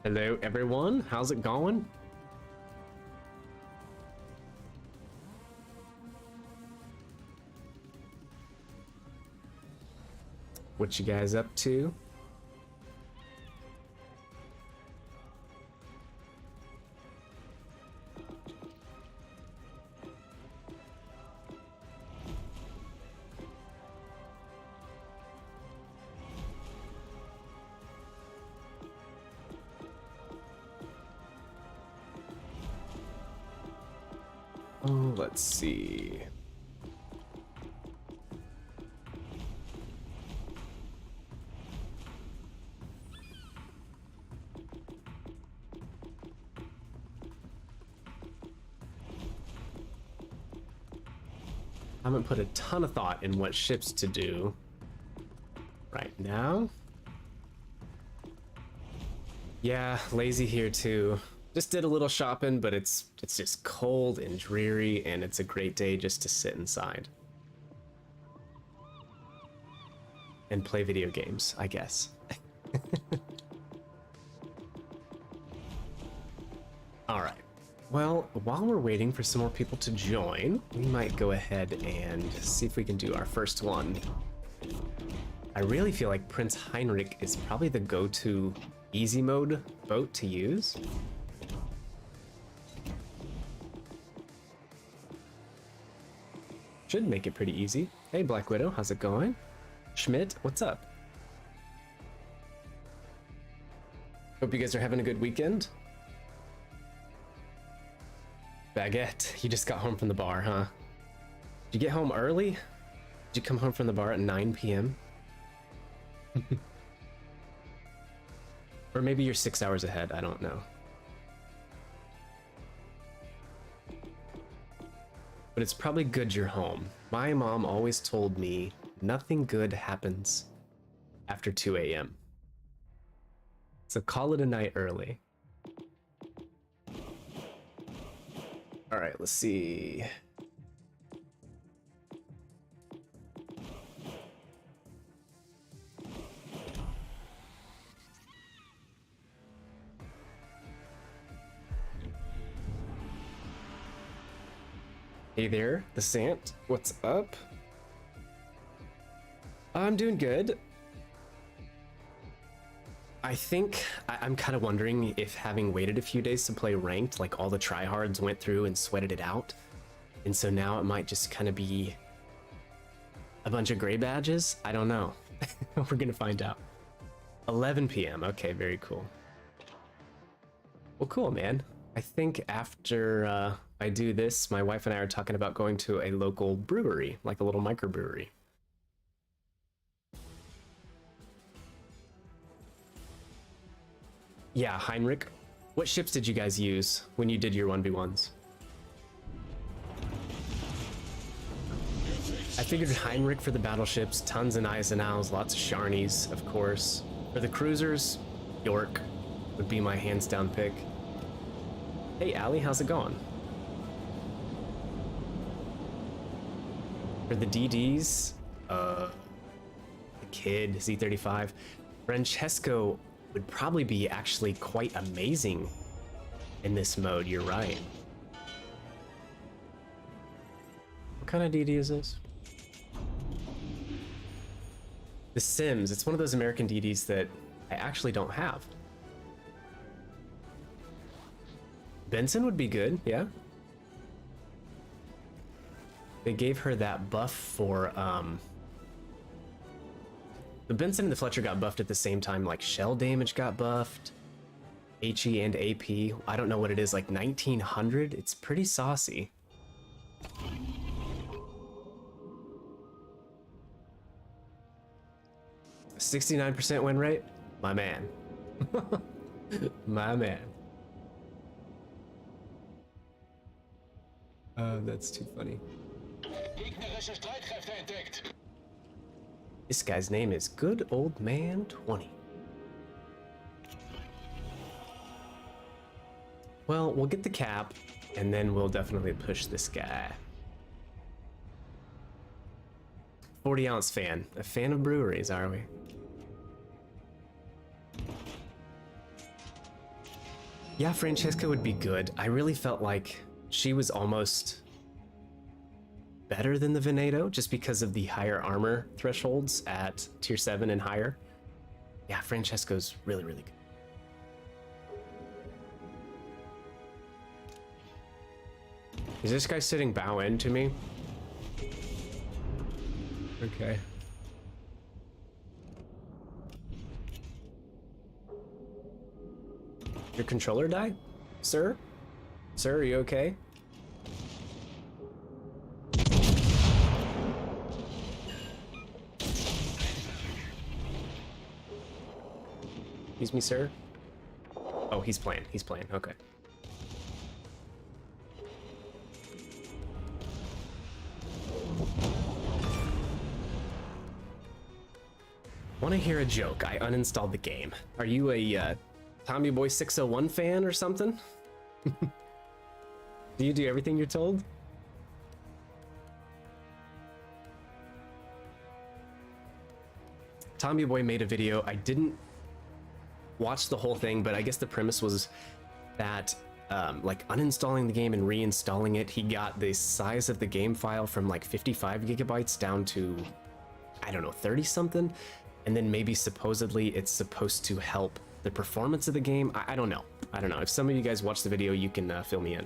Hello everyone, how's it going? What you guys up to? Oh, let's see. I haven't put a ton of thought in what ships to do right now. Yeah, lazy here too. Just did a little shopping, but it's just cold and dreary, and it's a great day just to sit inside and play video games, I guess. All right. Well, while we're waiting for some more people to join, we might go ahead and see if we can do our first one. I really feel like Prince Heinrich is probably the go-to easy mode boat to use. Should make it pretty easy. Hey, Black Widow, how's it going? Schmidt, what's up? Hope you guys are having a good weekend. Baguette, you just got home from the bar, huh? Did you get home early? Did you come home from the bar at 9 p.m.? Or maybe you're 6 hours ahead, I don't know. But it's probably good you're home. My mom always told me nothing good happens after 2 a.m. So call it a night early. All right, let's see. Hey there, the Sant. What's up? I'm doing good. I think I'm kind of wondering if having waited a few days to play ranked, like all the tryhards went through and sweated it out. And so now it might just kind of be a bunch of gray badges. I don't know. We're gonna find out. 11 p.m. Okay, very cool. Well, cool, man. I think after I do this, my wife and I are talking about going to a local brewery, like a little microbrewery. Yeah, Heinrich. What ships did you guys use when you did your 1v1s? I figured Heinrich for the battleships, tons of Eisenhows, lots of Sharnies, of course. For the cruisers, York would be my hands down pick. Hey, Allie, how's it going? For the DDs, the Kid, Z35, Francesco would probably be actually quite amazing in this mode, you're right. What kind of DD is this? The Sims, it's one of those American DDs that I actually don't have. Benson would be good, yeah. They gave her that buff for, the Benson and the Fletcher got buffed at the same time, like shell damage got buffed, HE and AP. I don't know what it is, like 1900? It's pretty saucy. A 69% win rate? My man. My man. That's too funny. This guy's name is Good Old Man 20. Well, we'll get the cap, and then we'll definitely push this guy. 40-ounce fan. A fan of breweries, are we? Yeah, Francesca would be good. I really felt like she was almost better than the Veneto just because of the higher armor thresholds at tier 7 and higher. Yeah, Francesco's really, really good. Is this guy sitting bow end to me? Okay. Your controller died? Sir? Sir, are you okay? Excuse me, sir? Oh, he's playing. He's playing. Okay. Want to hear a joke? I uninstalled the game. Are you a Tommy Boy 601 fan or something? Do you do everything you're told? Tommy Boy made a video. I didn't watch the whole thing, but I guess the premise was that like uninstalling the game and reinstalling it, he got the size of the game file from like 55 gigabytes down to, I don't know, 30 something. And then maybe supposedly it's supposed to help the performance of the game. I don't know. I don't know. If some of you guys watch the video, you can fill me in.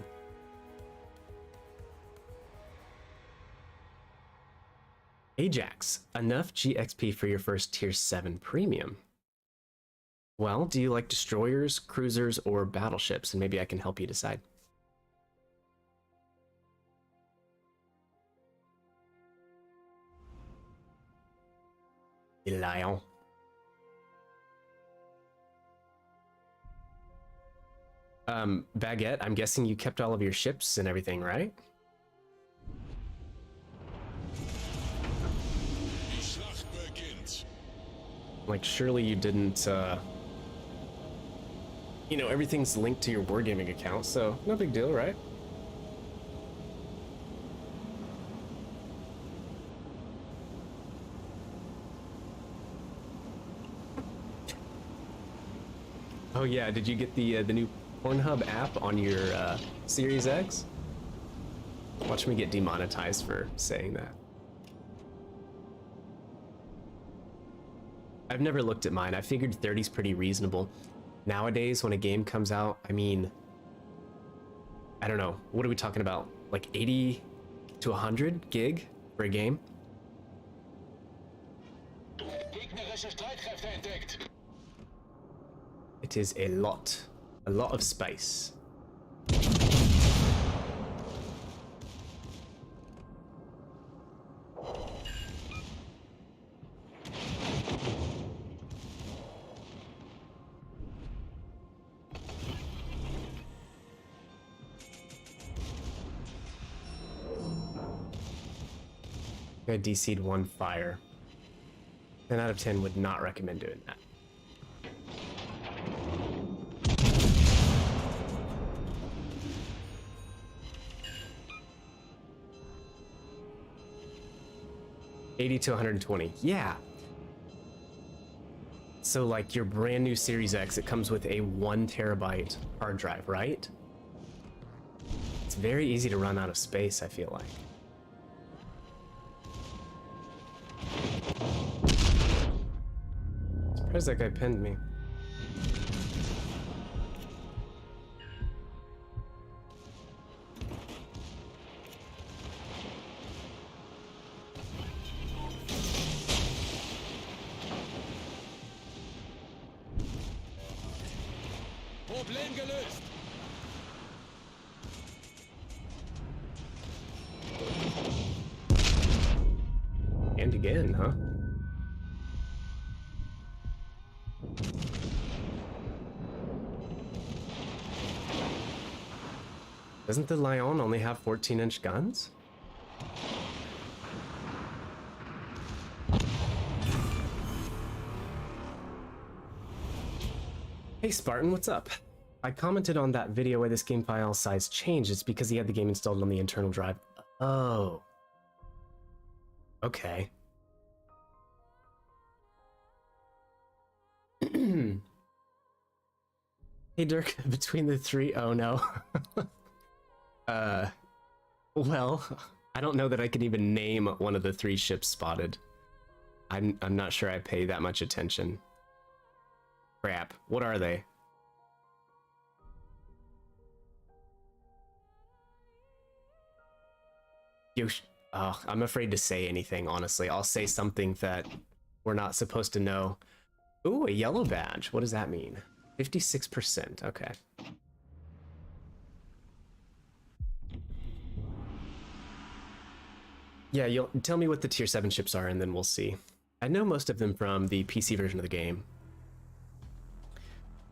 Ajax, enough GXP for your first tier 7 premium. Well, do you like destroyers, cruisers, or battleships? And maybe I can help you decide. Lion. Baguette, I'm guessing you kept all of your ships and everything, right? Like, surely you didn't, you know, everything's linked to your wargaming account, so no big deal, right? Oh yeah, did you get the new Pornhub app on your Series X? Watch me get demonetized for saying that. I've never looked at mine. I figured 30's pretty reasonable. Nowadays, when a game comes out, I mean, I don't know, what are we talking about? Like 80 to 100 gig for a game? It is a lot of space. I DC'd one fire. 10 out of 10 would not recommend doing that. $80 to $120. Yeah. So like your brand new Series X, it comes with a 1 terabyte hard drive, right? It's very easy to run out of space, I feel like. Surprised that guy pinned me. Problem gelöst. And again, huh? Doesn't the Lion only have 14-inch guns? Hey Spartan, what's up? I commented on that video where this game file size changed. It's because he had the game installed on the internal drive. Oh. Okay. Hey Hey Dirk, between the three, oh no. Well, I don't know that I can even name one of the three ships spotted. I'm not sure I pay that much attention. Crap, what are they? Oh, I'm afraid to say anything, honestly. I'll say something that we're not supposed to know. Ooh, a yellow badge. What does that mean? 56%, okay. Yeah, you'll tell me what the tier 7 ships are and then we'll see. I know most of them from the PC version of the game.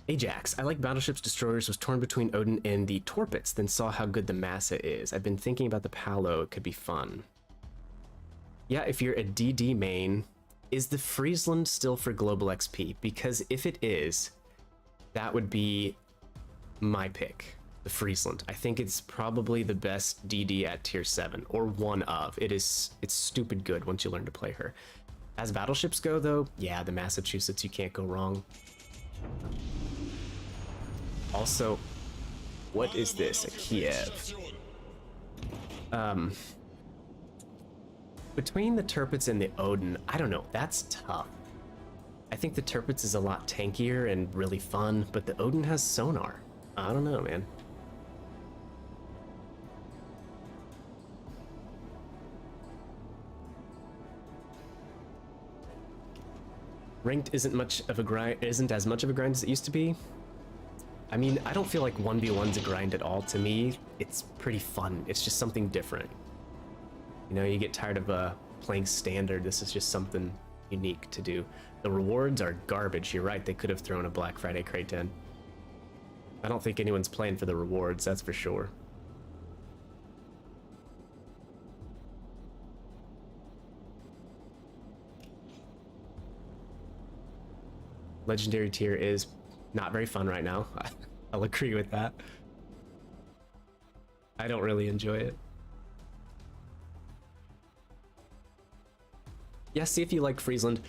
Ajax, I like battleships destroyers, was torn between Odin and the Torpets, then saw how good the Massa is. I've been thinking about the Palo, it could be fun. Yeah, if you're a DD main, is the Friesland still for global XP? Because if it is, that would be my pick, the Friesland. I think it's probably the best DD at tier 7, or one of. It's stupid good once you learn to play her. As battleships go though, yeah, the Massachusetts, you can't go wrong. Also, what is this? A Kiev. Between the Tirpitz and the Odin, I don't know, that's tough. I think the Tirpitz is a lot tankier and really fun, but the Odin has sonar. I don't know, man. Ranked isn't as much of a grind as it used to be. I mean, I don't feel like 1v1's a grind at all. To me, it's pretty fun. It's just something different. You know, you get tired of playing standard. This is just something unique to do. The rewards are garbage. You're right, they could have thrown a Black Friday crate in. I don't think anyone's playing for the rewards, that's for sure. Legendary tier is not very fun right now. I'll agree with that. I don't really enjoy it. Yeah, see if you like Friesland.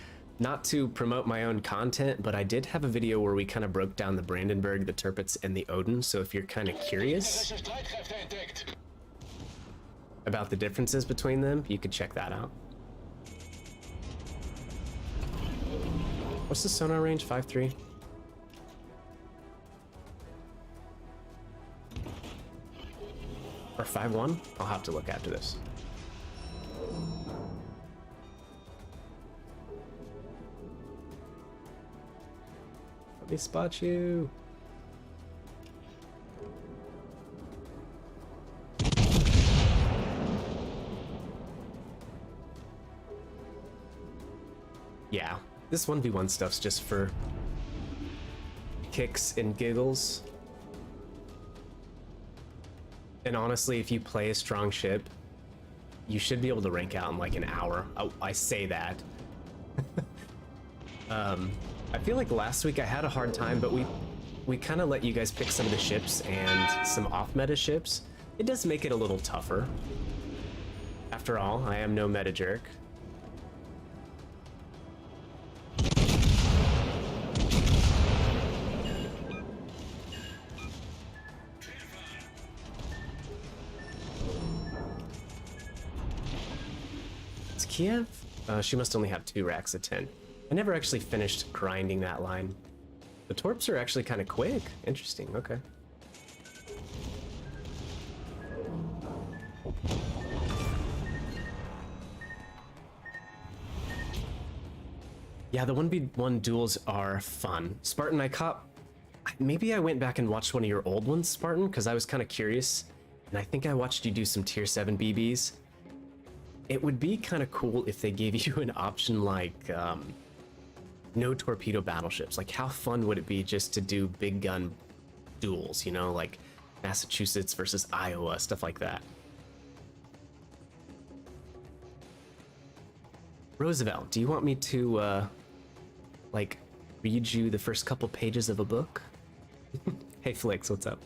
Not to promote my own content, but I did have a video where we kind of broke down the Brandenburg, the Tirpitz, and the Odin, so if you're kind of curious about the differences between them, you could check that out. What's the sonar range? 5.3? Or 5.1? I'll have to look after this. Let me spot you. Yeah, this 1v1 stuff's just for kicks and giggles. And honestly, if you play a strong ship, you should be able to rank out in like an hour. Oh, I say that. I feel like last week I had a hard time, but we kind of let you guys pick some of the ships and some off-meta ships. It does make it a little tougher. After all, I am no meta jerk. It's Kiev? She must only have 2 racks of 10. I never actually finished grinding that line. The Torps are actually kind of quick. Interesting, okay. Yeah, the 1v1 duels are fun. Spartan, maybe I went back and watched one of your old ones, Spartan, because I was kind of curious, and I think I watched you do some tier 7 BBs. It would be kind of cool if they gave you an option like, no torpedo battleships. Like, how fun would it be just to do big gun duels, you know, like Massachusetts versus Iowa, stuff like that. Roosevelt, do you want me to, like, read you the first couple pages of a book? Hey, Flix, what's up?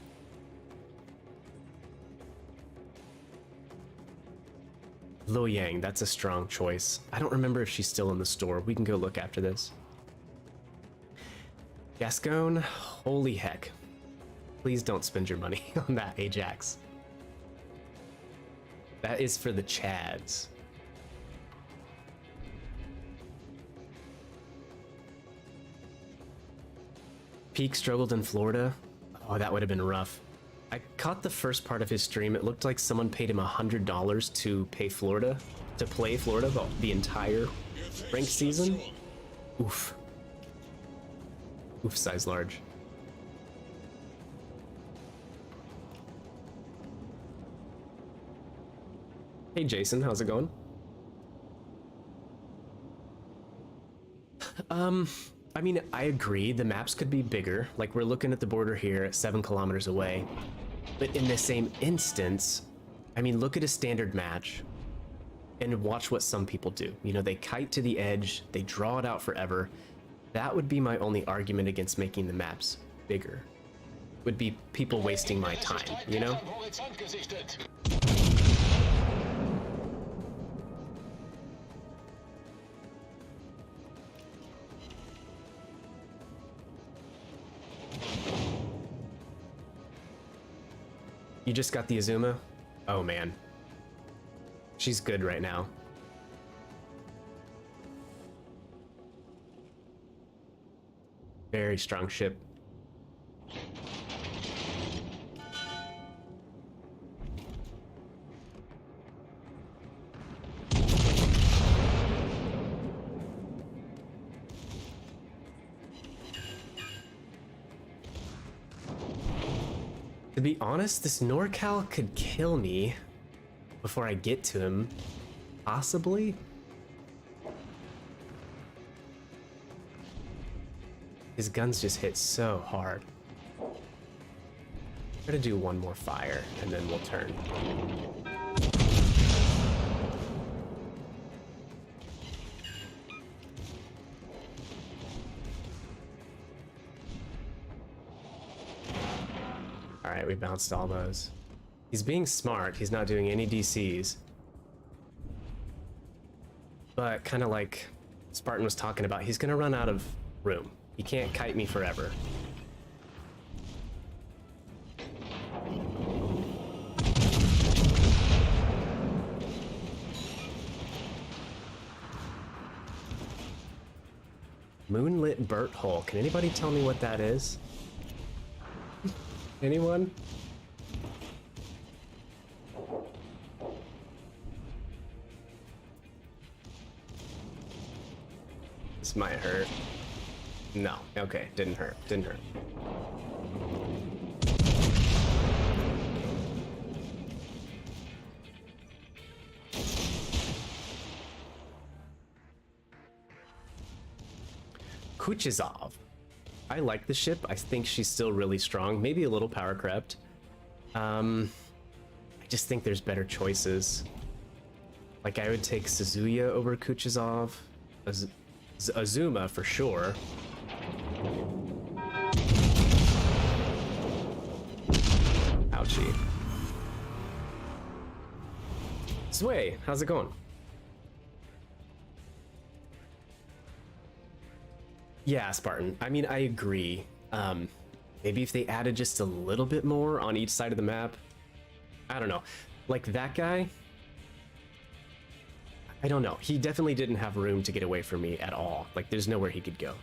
Lo Yang, that's a strong choice. I don't remember if she's still in the store. We can go look after this. Gascon, holy heck. Please don't spend your money on that Ajax. That is for the Chads. Peak struggled in Florida. Oh, that would have been rough. I caught the first part of his stream. It looked like someone paid him $100 to play Florida the entire ranked season. Oof. Oof, size large. Hey Jason, how's it going? I mean, I agree, the maps could be bigger. Like, we're looking at the border here at 7 kilometers away. But in the same instance, I mean, look at a standard match and watch what some people do. You know, they kite to the edge, they draw it out forever. That would be my only argument against making the maps bigger. Would be people wasting my time, you know? You just got the Azuma? Oh man. She's good right now. Very strong ship. To be honest, this NorCal could kill me before I get to him. Possibly? His guns just hit so hard. Try to do one more fire and then we'll turn. Alright, we bounced all those. He's being smart, he's not doing any DCs. But kind of like Spartan was talking about, he's gonna run out of room. He can't kite me forever. Moonlit Burt Hole. Can anybody tell me what that is? Anyone? This might hurt. No. Okay, didn't hurt. Didn't hurt. Kuchizov. I like the ship. I think she's still really strong. Maybe a little power crept. I just think there's better choices. Like, I would take Suzuya over Kuchizov. Azuma for sure. Ouchie. Sway, how's it going? Yeah, Spartan. I mean, I agree. Maybe if they added just a little bit more on each side of the map. I don't know. Like that guy, I don't know. He definitely didn't have room to get away from me at all. Like, there's nowhere he could go.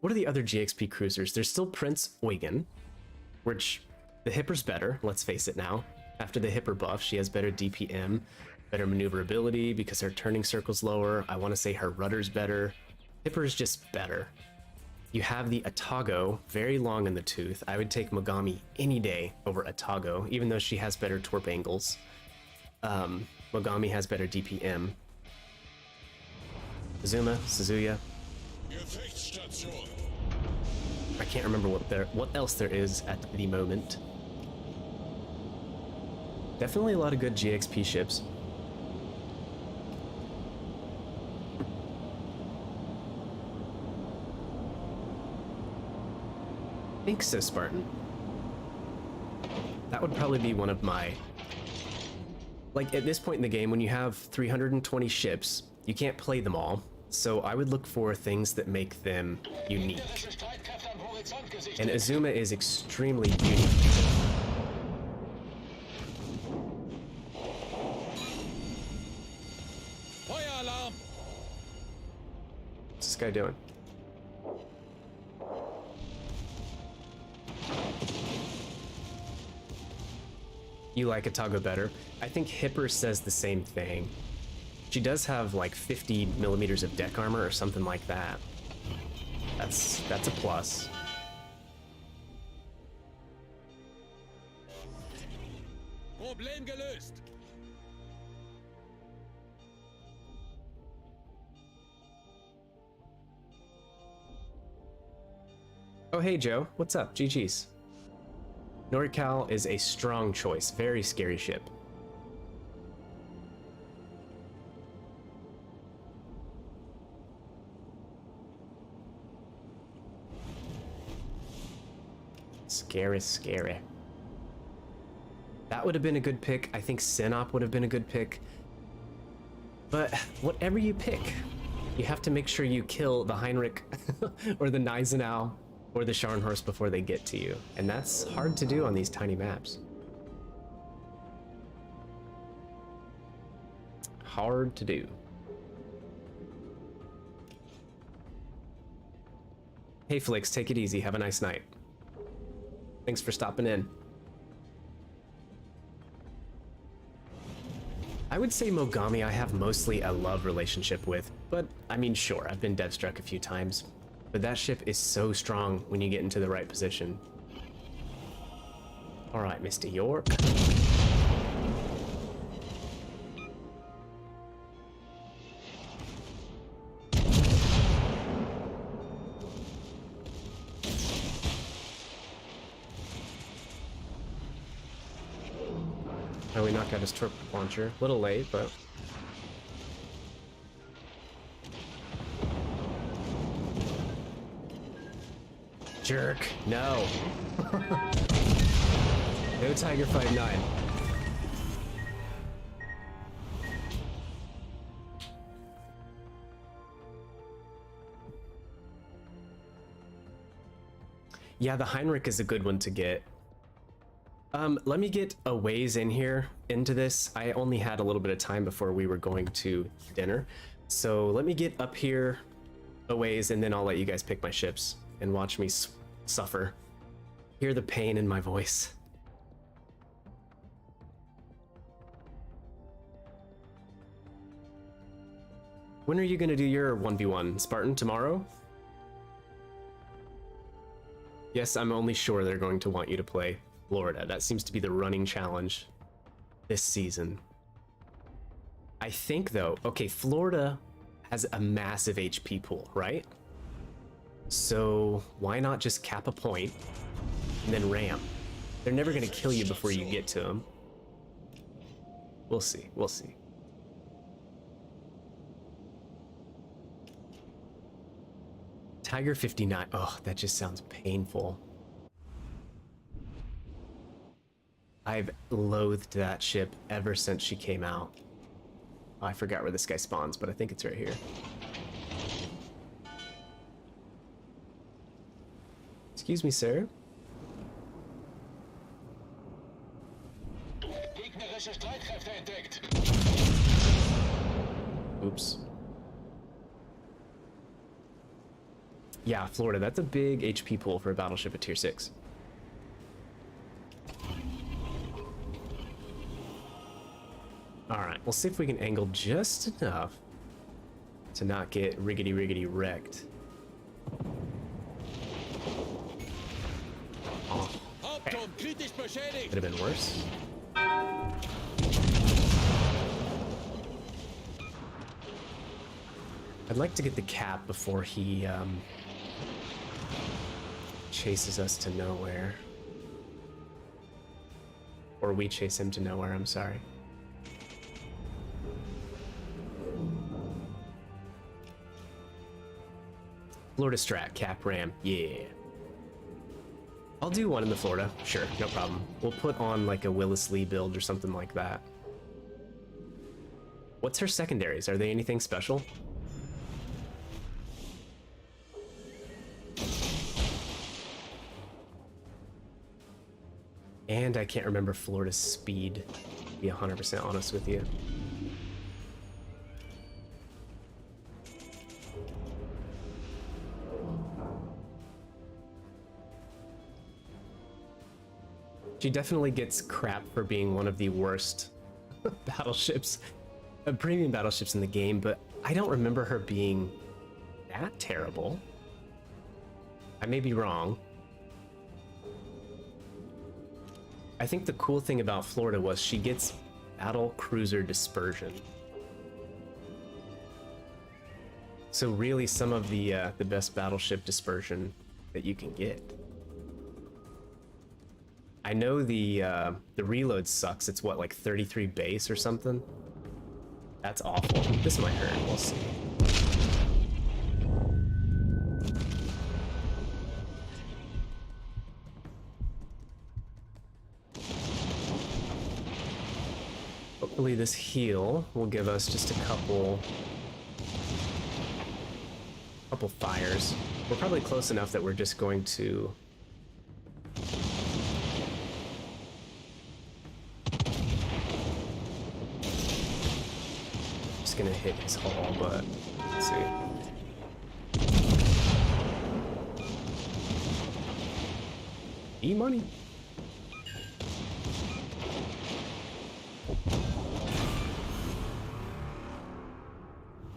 What are the other GXP cruisers? There's still Prince Eugen, which the Hipper's better, let's face it now. After the Hipper buff, she has better DPM, better maneuverability because her turning circle's lower. I want to say her rudder's better. Hipper's just better. You have the Atago, very long in the tooth. I would take Mogami any day over Atago, even though she has better torp angles. Mogami has better DPM. Azuma, Suzuya. I can't remember what else there is at the moment. Definitely a lot of good GXP ships. I think so, Spartan. That would probably be one of my... Like, at this point in the game, when you have 320 ships, you can't play them all. So I would look for things that make them unique. Gegnerische Streitkräfte am Horizont gesichtet. And Azuma is extremely unique. Feueralarm! What's this guy doing? You like Atago better? I think Hipper says the same thing. She does have like 50 millimeters of deck armor or something like that. That's a plus. Problem gelöst. Oh hey Joe, what's up? GG's. NorCal is a strong choice, very scary ship. Scary, scary. That would have been a good pick. I think Sinop would have been a good pick. But whatever you pick, you have to make sure you kill the Heinrich or the Gneisenau or the Scharnhorst before they get to you. And that's hard to do on these tiny maps. Hard to do. Hey Flix, take it easy. Have a nice night. Thanks for stopping in. I would say Mogami I have mostly a love relationship with, but I mean sure, I've been deathstruck a few times, but that ship is so strong when you get into the right position. Alright, Mr. York. Oh, we knocked out his torp launcher. A little late, but... Jerk. No. No Tiger 5-9. Yeah, the Heinrich is a good one to get. Let me get a ways in here into this. I only had a little bit of time before we were going to dinner. So let me get up here a ways and then I'll let you guys pick my ships and watch me suffer. Hear the pain in my voice. When are you gonna do your 1v1, Spartan? Tomorrow? Yes, I'm only sure they're going to want you to play Florida. That seems to be the running challenge this season. I think though, okay, Florida has a massive HP pool, right? So why not just cap a point and then ram? They're never gonna kill you before you get to them. We'll see, we'll see. Tiger 59, oh, that just sounds painful. I've loathed that ship ever since she came out. Oh, I forgot where this guy spawns, but I think it's right here. Excuse me, sir. Gegnerische Streitkräfte entdeckt. Oops. Yeah, Florida, that's a big HP pool for a battleship at tier 6. Alright, we'll see if we can angle just enough to not get riggedy wrecked. Oh, Hauptturm kritisch beschädigt. could have been worse. I'd like to get the cap before he chases us to nowhere. Or we chase him to nowhere, I'm sorry. Florida strat, cap ram, yeah. I'll do one in the Florida, sure, no problem. We'll put on like a Willis Lee build or something like that. What's her secondaries? Are they anything special? And I can't remember Florida's speed, to be 100% honest with you. She definitely gets crap for being one of the worst battleships, premium battleships in the game, but I don't remember her being that terrible. I may be wrong. I think the cool thing about Florida was she gets battle cruiser dispersion. So really some of the best battleship dispersion that you can get. I know the reload sucks. It's what, like 33 base or something? That's awful. This might hurt. We'll see. Hopefully this heal will give us just a couple fires. We're probably close enough that we're just going to gonna hit his hull, but let's see. E-money.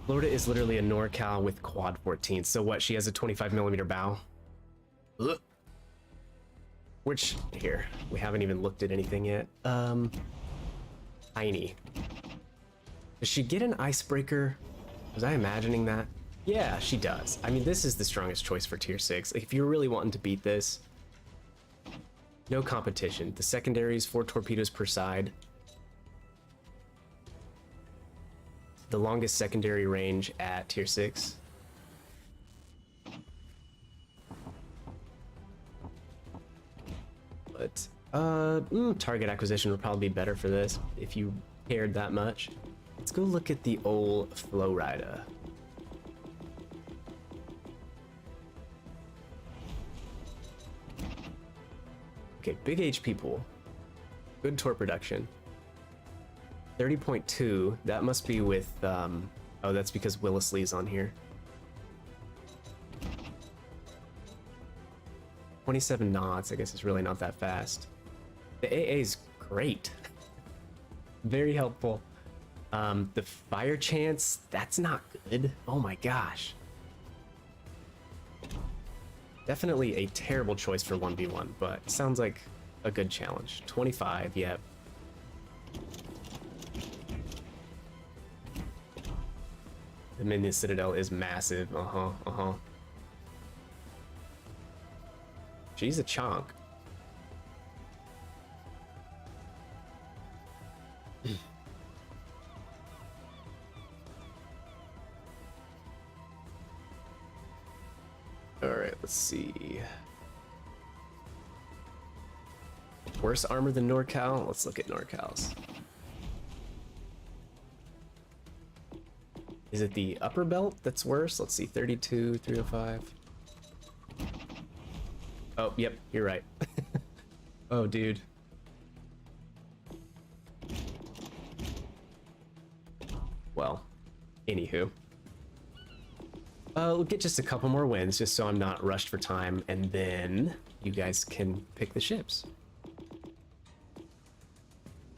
Florida is literally a NorCal with quad 14. So what? She has a 25mm bow. Ugh. Which here we haven't even looked at anything yet. Tiny. Does she get an icebreaker? Was I imagining that? Yeah, she does. I mean, this is the strongest choice for tier 6. If you're really wanting to beat this, no competition. The secondaries, 4 torpedoes per side. The longest secondary range at tier 6. But, target acquisition would probably be better for this if you cared that much. Let's go look at the old Flow Rider. Okay, big HP pool. Good torp production. 30.2, that must be with, oh, that's because Willisley's on here. 27 knots, I guess it's really not that fast. The AA is great. Very helpful. The fire chance, that's not good. Oh my gosh. Definitely a terrible choice for 1v1, but sounds like a good challenge. 25, yep. The Minion Citadel is massive. She's a chonk. Alright, let's see. Worse armor than NorCal? Let's look at NorCal's. Is it the upper belt that's worse? Let's see, 32, 305. Oh, yep, you're right. Oh, dude. Well, anywho. We'll get just a couple more wins, just so I'm not rushed for time, and then you guys can pick the ships.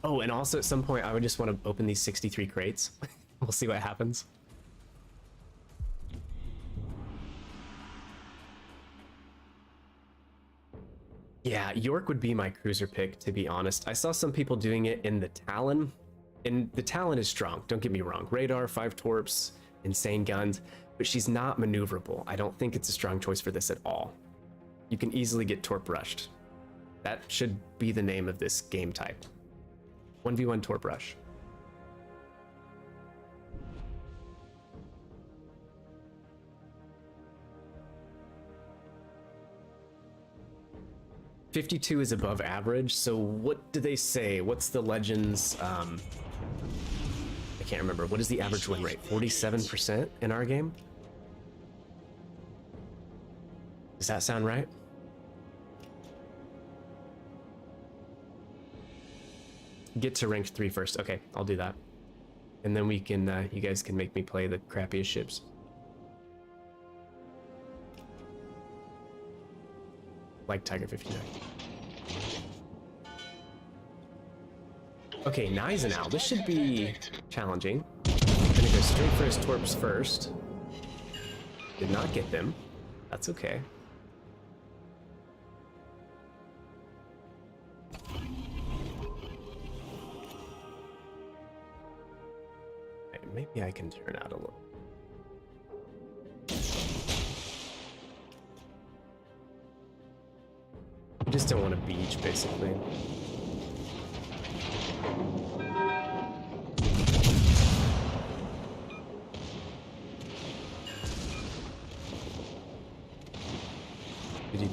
Oh, and also at some point, I would just want to open these 63 crates. We'll see what happens. Yeah, York would be my cruiser pick, to be honest. I saw some people doing it in the Talon, and the Talon is strong, don't get me wrong. Radar, 5 torps, insane guns, but she's not maneuverable. I don't think it's a strong choice for this at all. You can easily get torp rushed. That should be the name of this game type. 1v1 torp rush. .52 is above average, so what do they say? What's the Legends, I can't remember. What is the average win rate? 47% in our game? Does that sound right? get to rank 3 first. Okay, I'll do that. And then we can, you guys can make me play the crappiest ships. Like Tiger 59. Okay, Gneisenau. This should be challenging. Gonna go straight for his torps first. Did not get them. That's okay. Maybe I can turn out a little. I just don't want to beach, basically.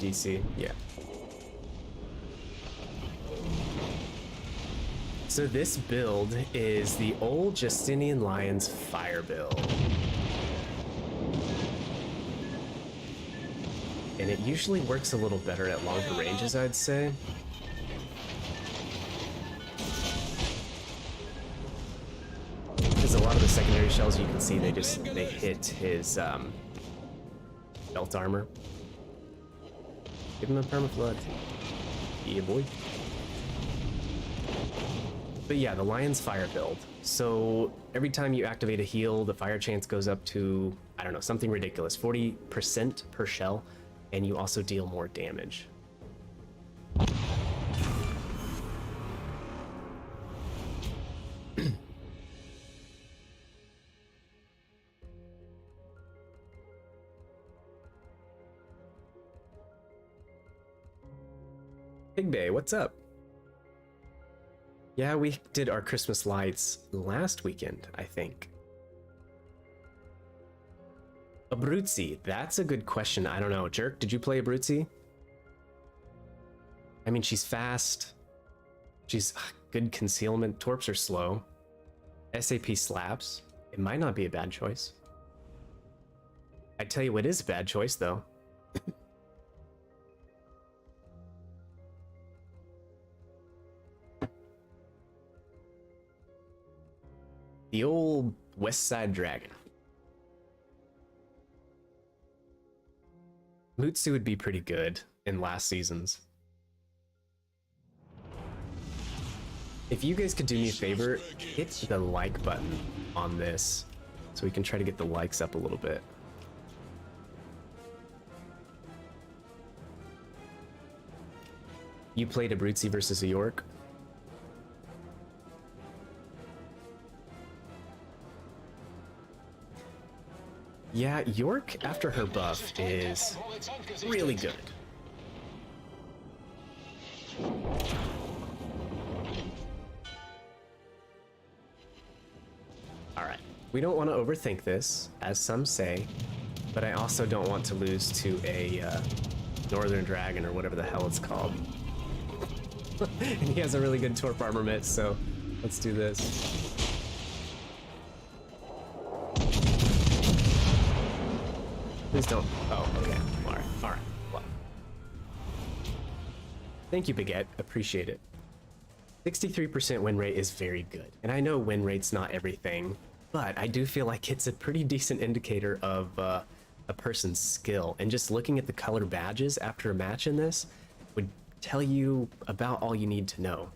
DC, yeah. So this build is the old Justinian Lions fire build. And it usually works a little better at longer ranges, I'd say. Because a lot of the secondary shells, you can see they hit his belt armor. Give him a permaflood. Yeah, boy. But yeah, the Lion's fire build. So every time you activate a heal, the fire chance goes up to, I don't know, something ridiculous, 40% per shell, and you also deal more damage. Big Bay, what's up? Yeah, we did our Christmas lights last weekend, I think. Abruzzi, that's a good question. I don't know. Jerk, did you play Abruzzi? I mean, she's fast. She's good concealment. Torps are slow. SAP slaps. It might not be a bad choice. I tell you what is a bad choice, though. The old West Side Dragon. Mutsu would be pretty good in last seasons. If you guys could do me a favor, hit the like button on this so we can try to get the likes up a little bit. You played Abruzzi versus a York? Yeah, York after her buff is really good. Alright, we don't want to overthink this, as some say, but I also don't want to lose to a Northern Dragon or whatever the hell it's called. And he has a really good Torp armament, so let's do this. Please don't. Oh, okay. Alright, alright. Well. Thank you, Baguette. Appreciate it. 63% win rate is very good. And I know win rate's not everything, but I do feel like it's a pretty decent indicator of a person's skill. And just looking at the color badges after a match in this would tell you about all you need to know.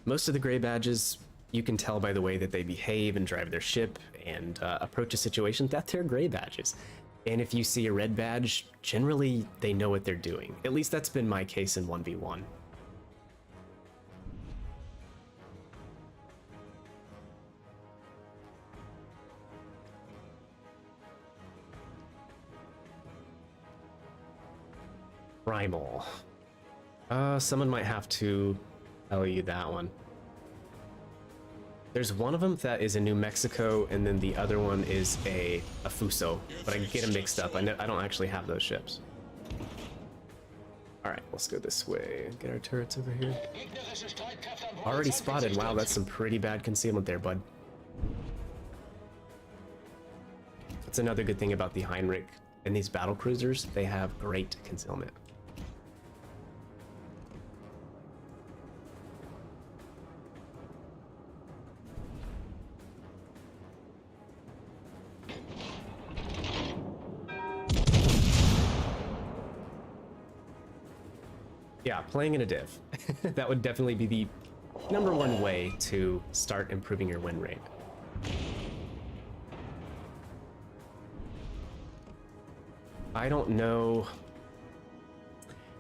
Most of the gray badges, you can tell by the way that they behave and drive their ship and approach a situation that they're gray badges. And if you see a red badge, generally they know what they're doing. At least that's been my case in 1v1. Primal. Someone might have to tell you that one. There's one of them that is a New Mexico, and then the other one is a Fuso, but I get them mixed up. I don't actually have those ships. All right, let's go this way. Get our turrets over here. Already spotted. Wow, that's some pretty bad concealment there, bud. That's another good thing about the Heinrich and these battle cruisers. They have great concealment. Yeah, playing in a div. That would definitely be the #1 way to start improving your win rate. I don't know.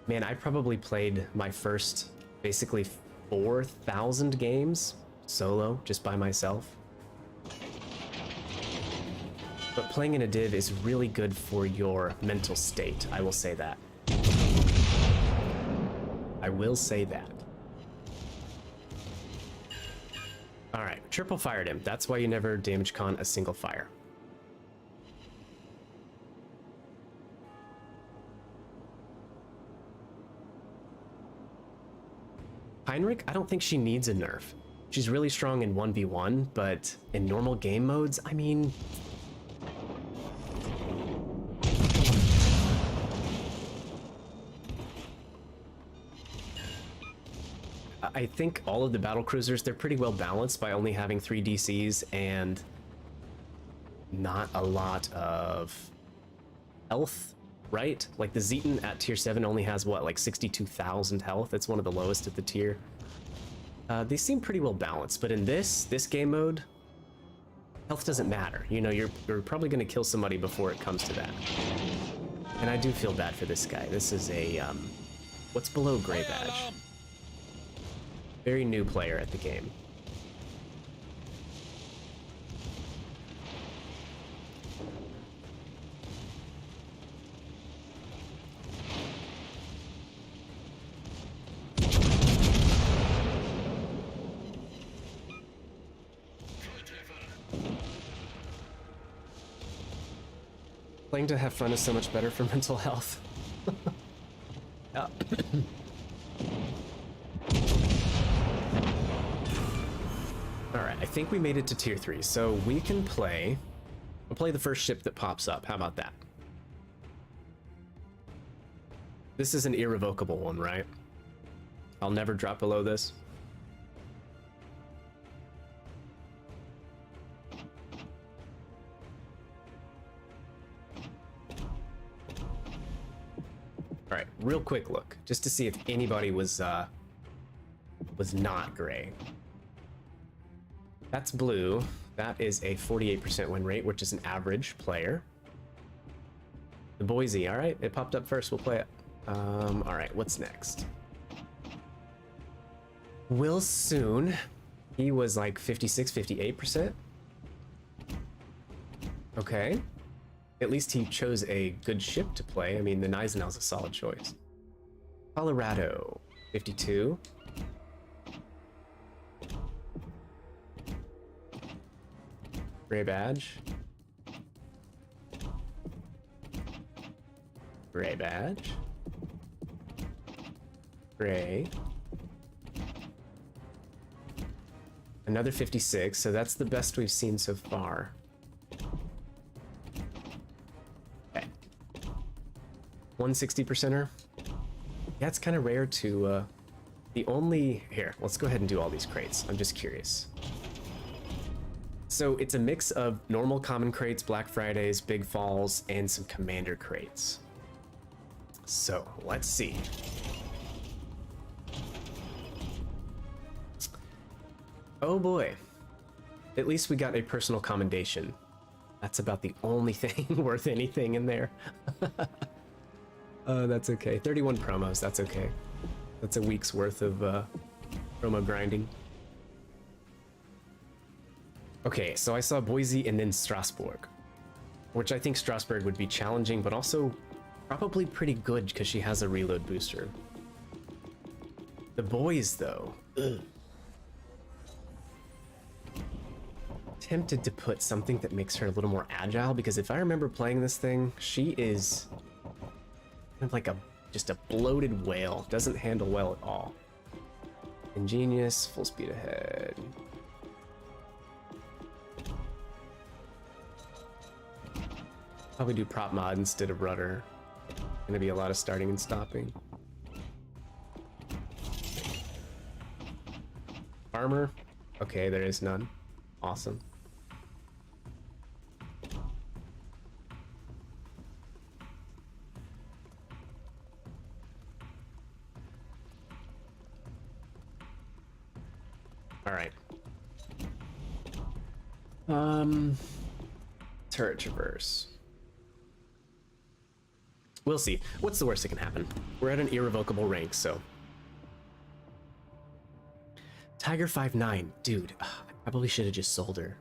Man, I probably played my first basically 4,000 games solo, just by myself. But playing in a div is really good for your mental state, I will say that. I will say that. Alright, triple fired him. That's why you never damage con a single fire. Heinrich, I don't think she needs a nerf. She's really strong in 1v1, but in normal game modes, I mean... I think all of the battle cruisers, they're pretty well balanced by only having 3 DCs and not a lot of health, right? Like the Zeton at tier 7 only has what, like 62,000 health? It's one of the lowest of the tier. They seem pretty well balanced, but in this game mode, health doesn't matter. You know, you're probably going to kill somebody before it comes to that. And I do feel bad for this guy. This is a, what's below gray badge? Very new player at the game. Playing to have fun is so much better for mental health. Yeah. Alright, I think we made it to tier 3, so we can play... We'll play the first ship that pops up. How about that? This is an irrevocable one, right? I'll never drop below this. Alright, real quick look, just to see if anybody was not gray. That's blue. That is a 48% win rate, which is an average player. The Boise, all right, it popped up first. We'll play it. All right, what's next? Will Soon. He was like 56, 58%. Okay. At least he chose a good ship to play. I mean, the Gneisenau's a solid choice. Colorado, 52. Gray badge. Gray badge. Gray. Another 56, so that's the best we've seen so far. Okay. 160%er. Yeah, it's kind of rare to, the only... Here, let's go ahead and do all these crates. I'm just curious. So it's a mix of normal common crates, Black Fridays, Big Falls, and some commander crates. So let's see. Oh boy. At least we got a personal commendation. That's about the only thing worth anything in there. That's okay. 31 promos, that's okay. That's a week's worth of promo grinding. Okay, so I saw Boise and then Strasbourg, which I think Strasbourg would be challenging, but also probably pretty good because she has a reload booster. The boys, though. Ugh. Tempted to put something that makes her a little more agile, because if I remember playing this thing, she is kind of like just a bloated whale. Doesn't handle well at all. Ingenious, full speed ahead. Probably do prop mod instead of rudder. Gonna be a lot of starting and stopping. Armor? Okay, there is none. Awesome. All right. Turret traverse. We'll see. What's the worst that can happen? We're at an irrevocable rank, so. Tiger 5'9", dude. I probably should have just sold her.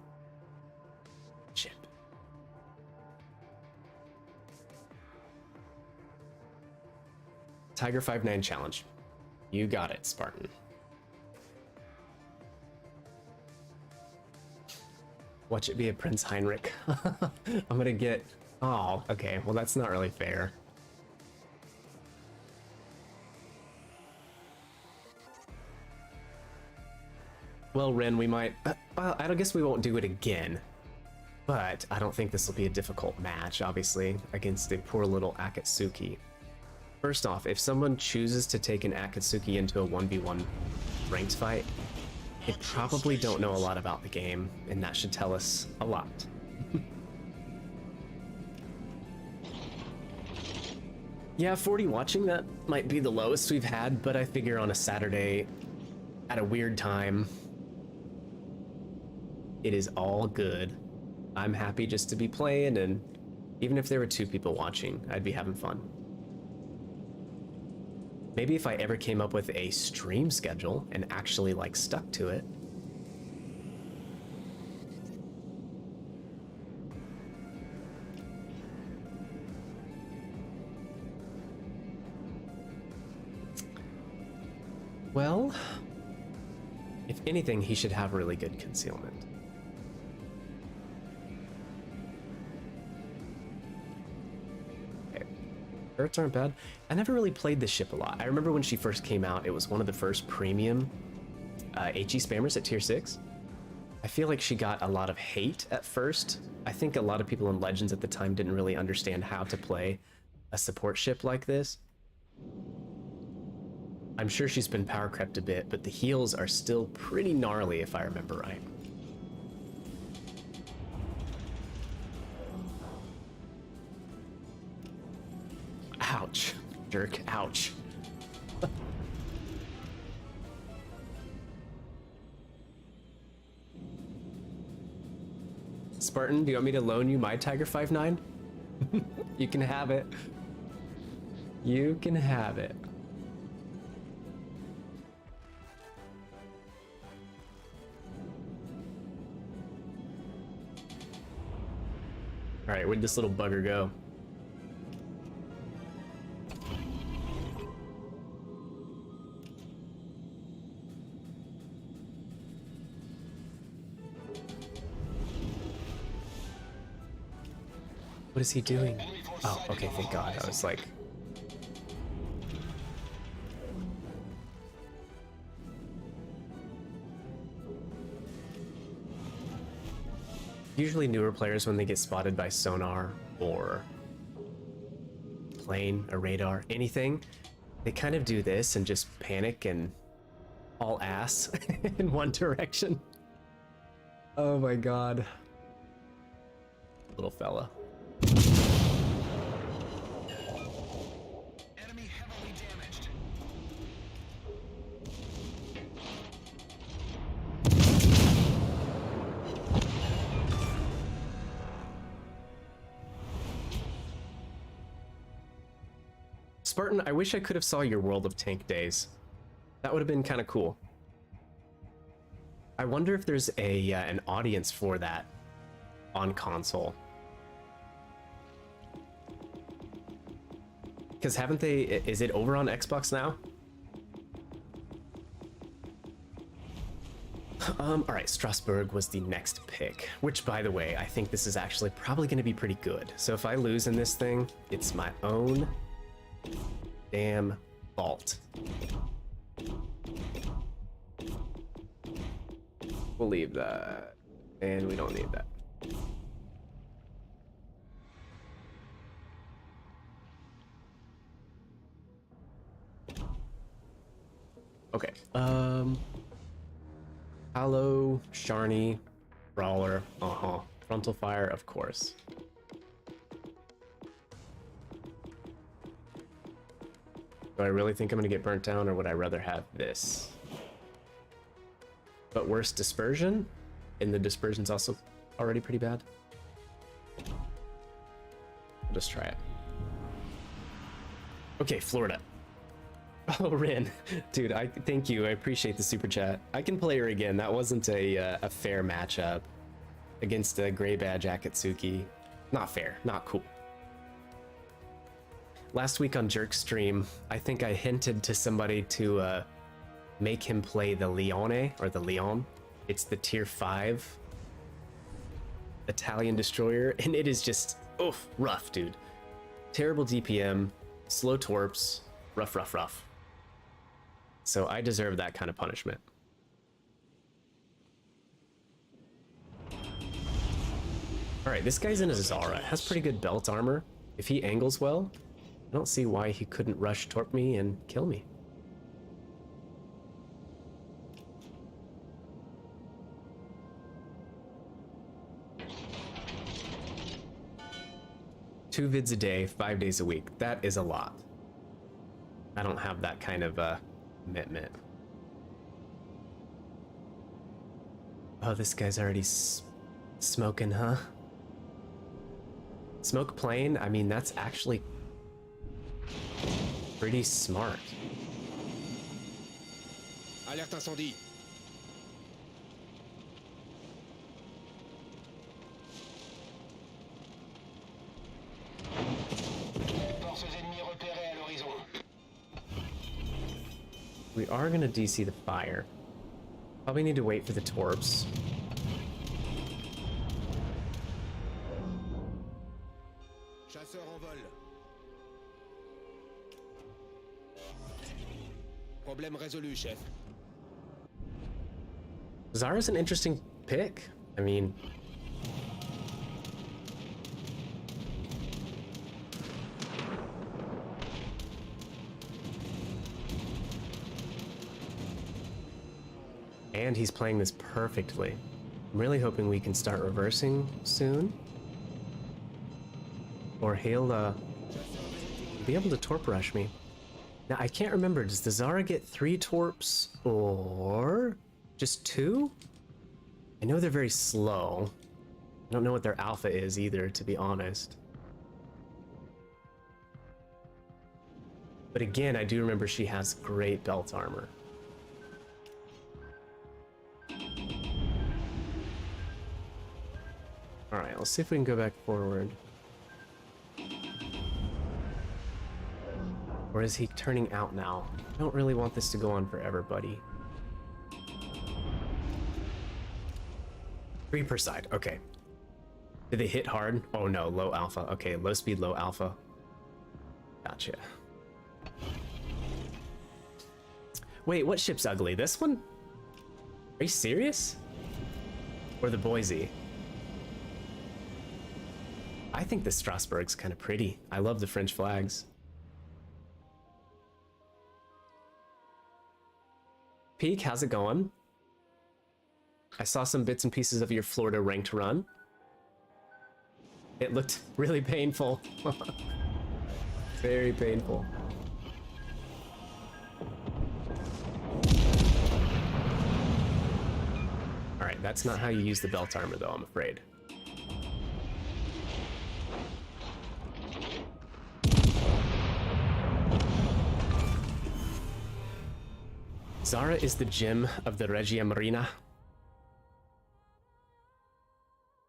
Shit. Tiger 5'9" challenge. You got it, Spartan. Watch it be a Prince Heinrich. I'm gonna get... Oh, okay. Well, that's not really fair. Well, Ren, we might... well, I guess we won't do it again. But I don't think this will be a difficult match, obviously, against a poor little Akatsuki. First off, if someone chooses to take an Akatsuki into a 1v1 ranked fight, they probably don't know a lot about the game, and that should tell us a lot. Yeah, 40 watching, that might be the lowest we've had, but I figure on a Saturday at a weird time, it is all good. I'm happy just to be playing, and even if there were 2 people watching, I'd be having fun. Maybe if I ever came up with a stream schedule and actually like stuck to it. Well, if anything, he should have really good concealment. Turrets aren't bad. I never really played this ship a lot. I remember when she first came out, it was one of the first premium HE spammers at tier 6. I feel like she got a lot of hate at first. I think a lot of people in Legends at the time didn't really understand how to play a support ship like this. I'm sure she's been power crept a bit, but the heals are still pretty gnarly if I remember right. Ouch, jerk, ouch. Spartan, do you want me to loan you my Tiger 5'9"? You can have it. You can have it. All right, where'd this little bugger go? What is he doing? Oh, okay, thank God. I was like... Usually newer players, when they get spotted by sonar or plane or radar, anything, they kind of do this and just panic and all ass in one direction. Oh my God. Little fella. Enemy heavily damaged. Spartan, I wish I could have saw your World of Tank days. That would have been kind of cool. I wonder if there's a an audience for that on console. Because haven't they, is it over on Xbox now? All right, Strasbourg was the next pick, which by the way, I think this is actually probably going to be pretty good. So if I lose in this thing, it's my own damn fault. We'll leave that, and we don't need that. Okay, Hallow, Sharny, Brawler, Frontal Fire, of course. Do I really think I'm gonna get burnt down, or would I rather have this? but worse dispersion, and the dispersion's also already pretty bad. We'll just try it. Okay, Florida. Oh, Rin, dude, I thank you. I appreciate the super chat. I can play her again. That wasn't a fair matchup against a gray badge Akatsuki. Not fair, not cool. Last week on Jerk stream, I think I hinted to somebody to make him play the Leone or the Leon. It's the tier 5 Italian destroyer, and it is just rough, dude. Terrible DPM, slow torps, rough. So I deserve that kind of punishment. All right, this guy's in a Zara. Has pretty good belt armor. If he angles well, I don't see why he couldn't rush torp me and kill me. Two vids a day, 5 days a week. That is a lot. I don't have that kind of commitment. Oh, this guy's already smoking, huh? Smoke plane? I mean, that's actually pretty smart. Alerte incendie. Forces ennemies repérées à l'horizon. We are gonna DC the fire. Probably need to wait for the torps. Chasseur en vol. Problème résolu, chef. Zara's an interesting pick. I mean, and he's playing this perfectly. I'm really hoping we can start reversing soon, or he'll be able to torp rush me. Now I can't remember, does the Zara get 3 torps or just 2? I know they're very slow. I don't know what their alpha is either, to be honest. But again, I do remember she has great belt armor. All right, let's see if we can go back forward. Or is he turning out now? I don't really want this to go on forever, buddy. 3 per side, okay. Did they hit hard? Oh no, low alpha. Okay, low speed, low alpha. Gotcha. Wait, what ship's ugly? This one? Are you serious? Or the Boise? I think the Strasbourg's kind of pretty. I love the French flags. Peak, how's it going? I saw some bits and pieces of your Florida ranked run. It looked really painful. Very painful. All right, that's not how you use the belt armor though, I'm afraid. Zara is the gem of the Regia Marina.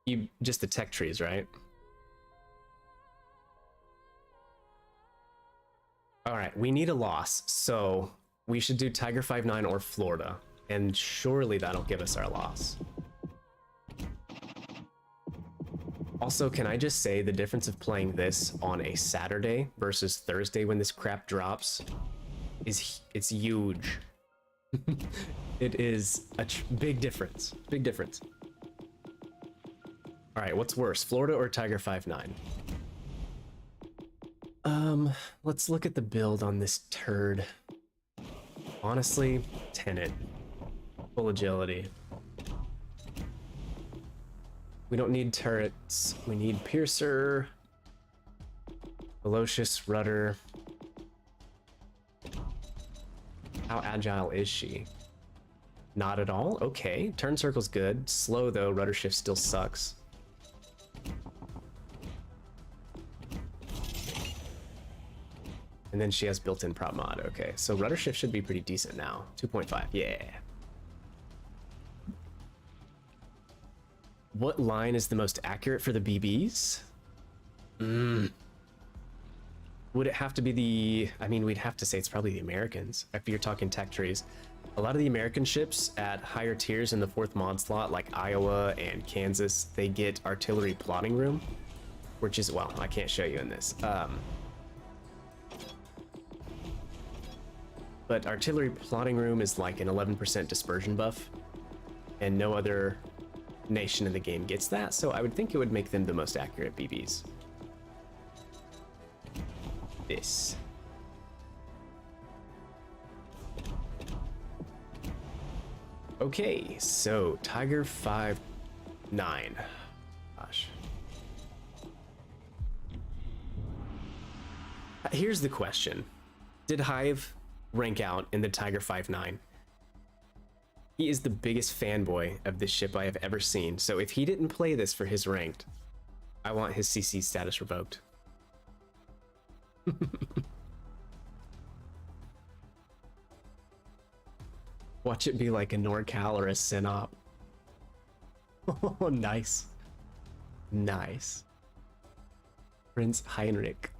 You just the tech trees, right? All right, we need a loss, so we should do Tiger 5-9 or Florida, and surely that'll give us our loss. Also, can I just say the difference of playing this on a Saturday versus Thursday when this crap drops is it's huge. It is a big difference. Big difference. All right, what's worse, Florida or Tiger 5-9? Let's look at the build on this turd. Honestly, Tenet. Full agility. We don't need turrets. We need Piercer. Velocious rudder. How agile is she? Not at all? Okay. Turn circle's good. Slow though, rudder shift still sucks. And then she has built-in prop mod. Okay, so rudder shift should be pretty decent now. 2.5, yeah. What line is the most accurate for the BBs? Would it have to be the... I mean, we'd have to say it's probably the Americans, if you're talking tech trees. A lot of the American ships at higher tiers in the 4th mod slot, like Iowa and Kansas, they get artillery plotting room, which is... well, I can't show you in this. But artillery plotting room is like an 11% dispersion buff, and no other nation in the game gets that, so I would think it would make them the most accurate BBs. This. Okay, so Tiger 5-9. Gosh. Here's the question. Did Hive rank out in the Tiger 5-9? He is the biggest fanboy of this ship I have ever seen, so if he didn't play this for his ranked, I want his CC status revoked. Watch it be like a NorCal or a Synop. Oh, nice. Nice. Prince Heinrich.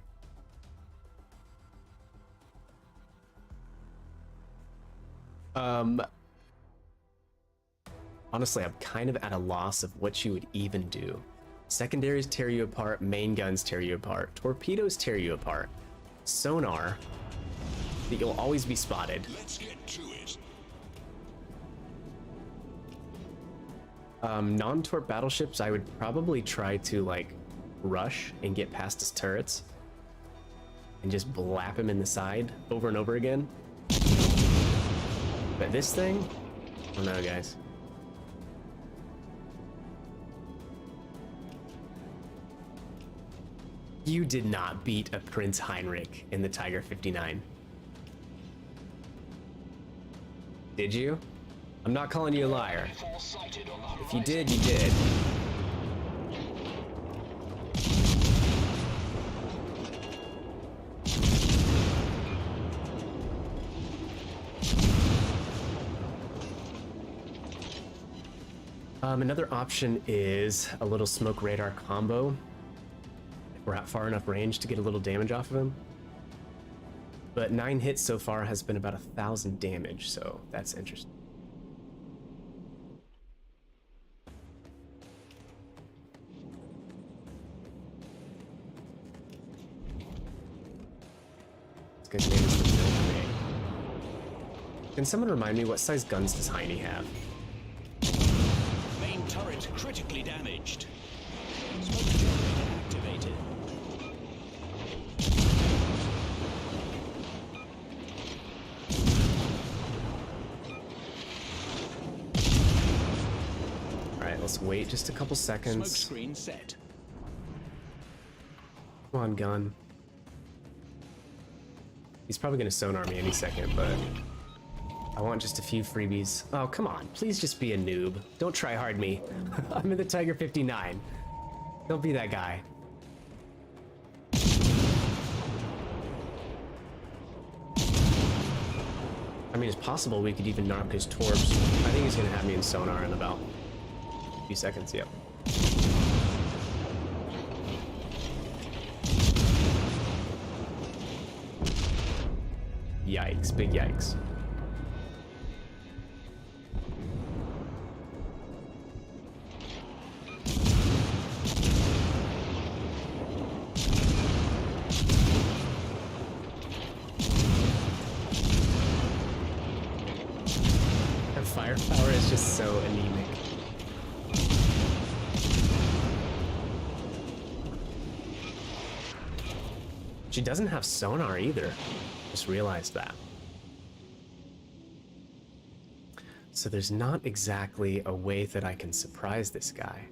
Honestly, I'm kind of at a loss of what you would even do. Secondaries tear you apart, main guns tear you apart, torpedoes tear you apart, sonar that you'll always be spotted. Let's get to it. Non-torp battleships, I would probably try to like rush and get past his turrets and just blap him in the side over and over again. But this thing, I don't know, guys. You did not beat a Prince Heinrich in the Tiger 59. Did you? I'm not calling you a liar. If you did, you did. Another option is a little smoke radar combo. If we're at far enough range to get a little damage off of him. But 9 hits so far has been about 1,000 damage, so that's interesting. This guy's name is the Build Ray. Can someone remind me what size guns does Heine have? Main turret critically damaged. Smoke generator activated. Alright, let's wait just a couple Smoke seconds. screen set. Come on, gun. He's probably gonna sonar me any second, but I want just a few freebies. Oh, come on. Please just be a noob. Don't try hard me. I'm in the Tiger 59. Don't be that guy. I mean, it's possible we could even knock his torps. I think he's gonna have me in sonar in about a few seconds, yep. Yikes, big yikes. Her firepower is just so anemic. She doesn't have sonar either. Just realized that. So there's not exactly a way that I can surprise this guy.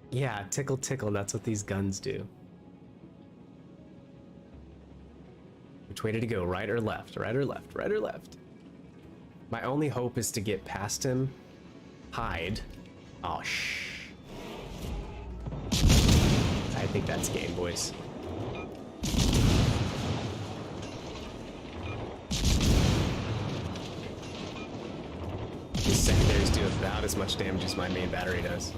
Yeah, tickle tickle, that's what these guns do. Which way did he go? Right or left? Right or left? Right or left? My only hope is to get past him. Hide. Oh, shh. I think that's game, boys. These secondaries do about as much damage as my main battery does.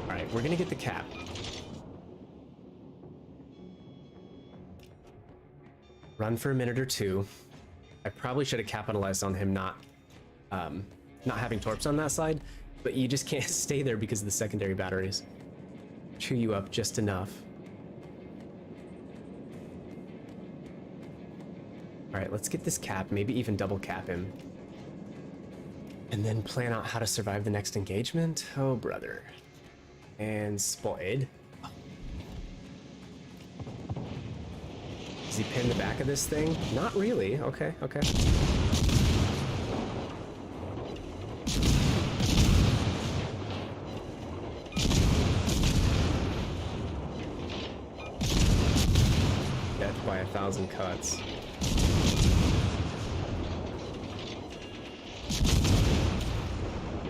Alright, we're gonna get the cap. Run for a minute or two. I probably should have capitalized on him not having torps on that side, but you just can't stay there because of the secondary batteries. Chew you up just enough. All right, let's get this cap, maybe even double cap him. And then plan out how to survive the next engagement. Oh, brother. And spotted. Does he pin the back of this thing? Not really. Okay, okay. Death by 1,000 cuts.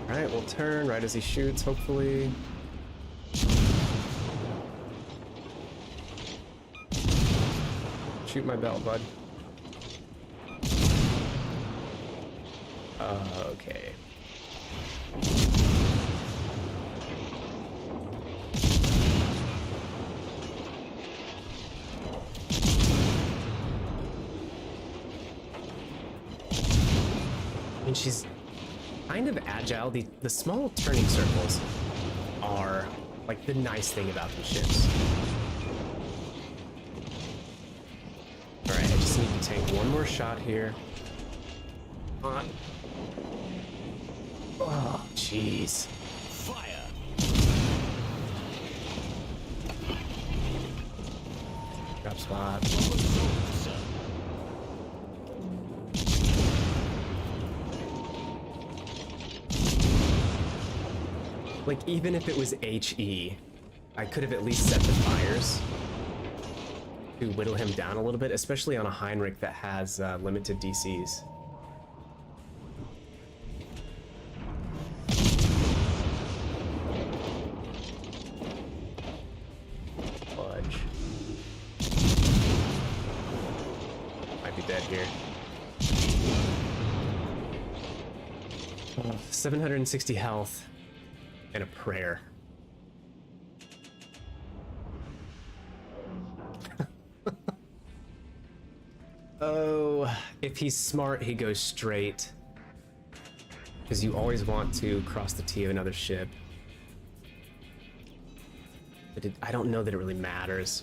Alright, we'll turn right as he shoots, hopefully. Shoot my belt, bud. Okay. And she's kind of agile. The small turning circles are like the nice thing about these ships. Alright, I just need to take one more shot here. Come on. Oh, jeez. Fire! Drop spot. Sir. Like, even if it was HE, I could have at least set the fires to whittle him down a little bit, especially on a Heinrich that has limited DCs. Fudge. Might be dead here. 760 health and a prayer. Oh, if he's smart, he goes straight. Because you always want to cross the T of another ship. But I don't know that it really matters.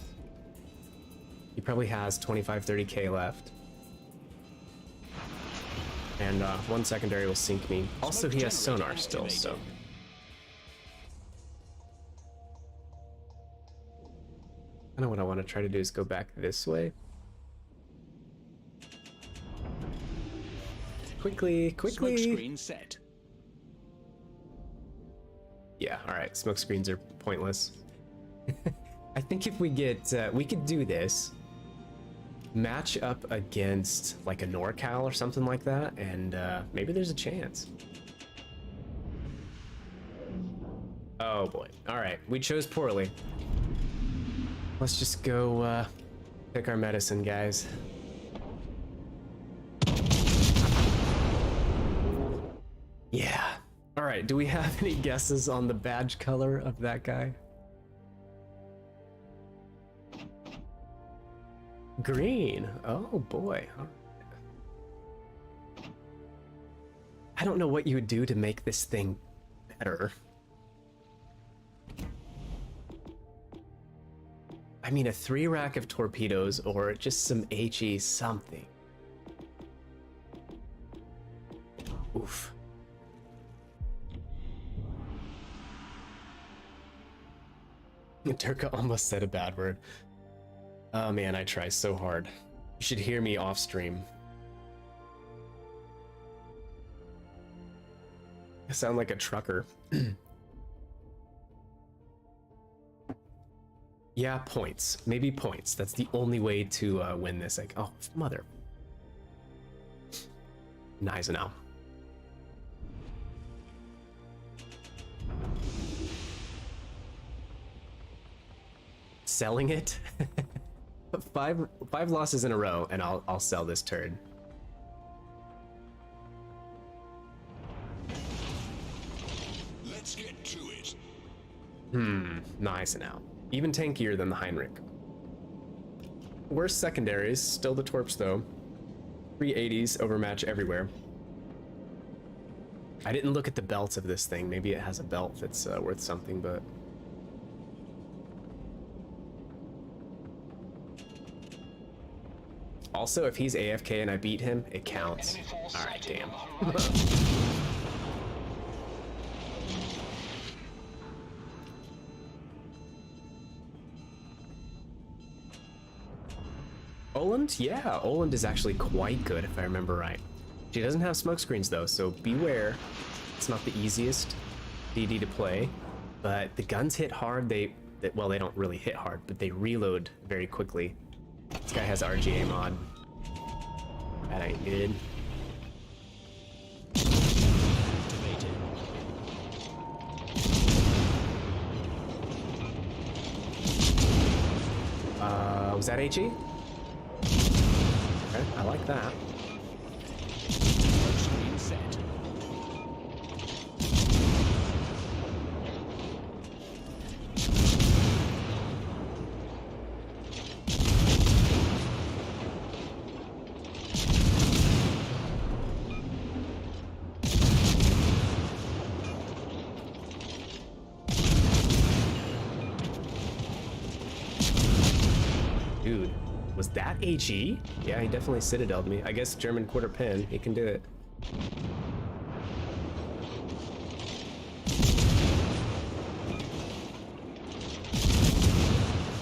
He probably has 25-30k left. And one secondary will sink me. Also, he has sonar still, so... I know what I want to try to do is go back this way. Quickly, quickly. Smoke screen set. Yeah, all right. Smoke screens are pointless. I think if we get, we could do this. Match up against like a NorCal or something like that, and maybe there's a chance. Oh boy. All right, we chose poorly. Let's just go pick our medicine, guys. Yeah. All right, do we have any guesses on the badge color of that guy? Green. Oh boy. All right. I don't know what you would do to make this thing better. I mean, a 3 rack of torpedoes or just some HE something. Oof. Derka almost said a bad word. Oh man, I try so hard. You should hear me off stream. I sound like a trucker. Yeah, points. Maybe points. That's the only way to win this. Like, oh, mother. Nice now. Selling it? five losses in a row, and I'll sell this turd. Let's get to it. Nice now. Even tankier than the Heinrich. Worst secondaries, still the Torps though. 380s overmatch everywhere. I didn't look at the belts of this thing. Maybe it has a belt that's worth something, but... Also, if he's AFK and I beat him, it counts. Alright, damn. Oland? Yeah, Oland is actually quite good if I remember right. She doesn't have smoke screens though, so beware. It's not the easiest DD to play, but the guns hit hard. Well, they don't really hit hard, but they reload very quickly. This guy has RGA mod. That ain't good. Was that HE? Okay, I like that. Screen set. Dude, was that HE? Yeah, he definitely citadeled me. I guess German quarter pin, he can do it.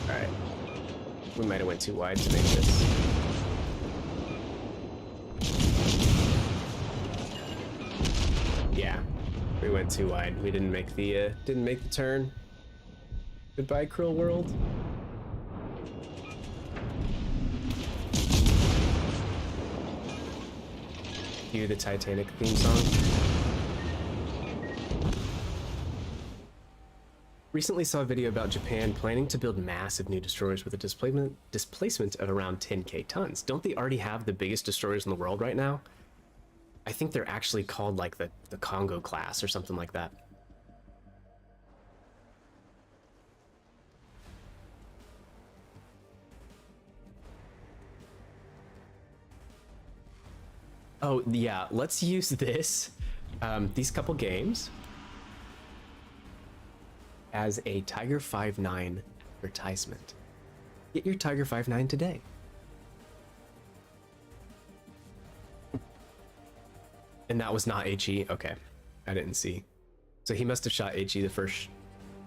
Alright. We might have went too wide to make this. Yeah, we went too wide. We didn't make the turn. Goodbye, Krill World. Cue the Titanic theme song. Recently saw a video about Japan planning to build massive new destroyers with a displacement of around 10k tons. Don't they already have the biggest destroyers in the world right now? I think they're actually called like the Congo class or something like that. Oh, yeah, let's use this, these couple games, as a Tiger 5.9 advertisement. Get your Tiger 5.9 today. And that was not HE? Okay, I didn't see. So he must have shot HE the first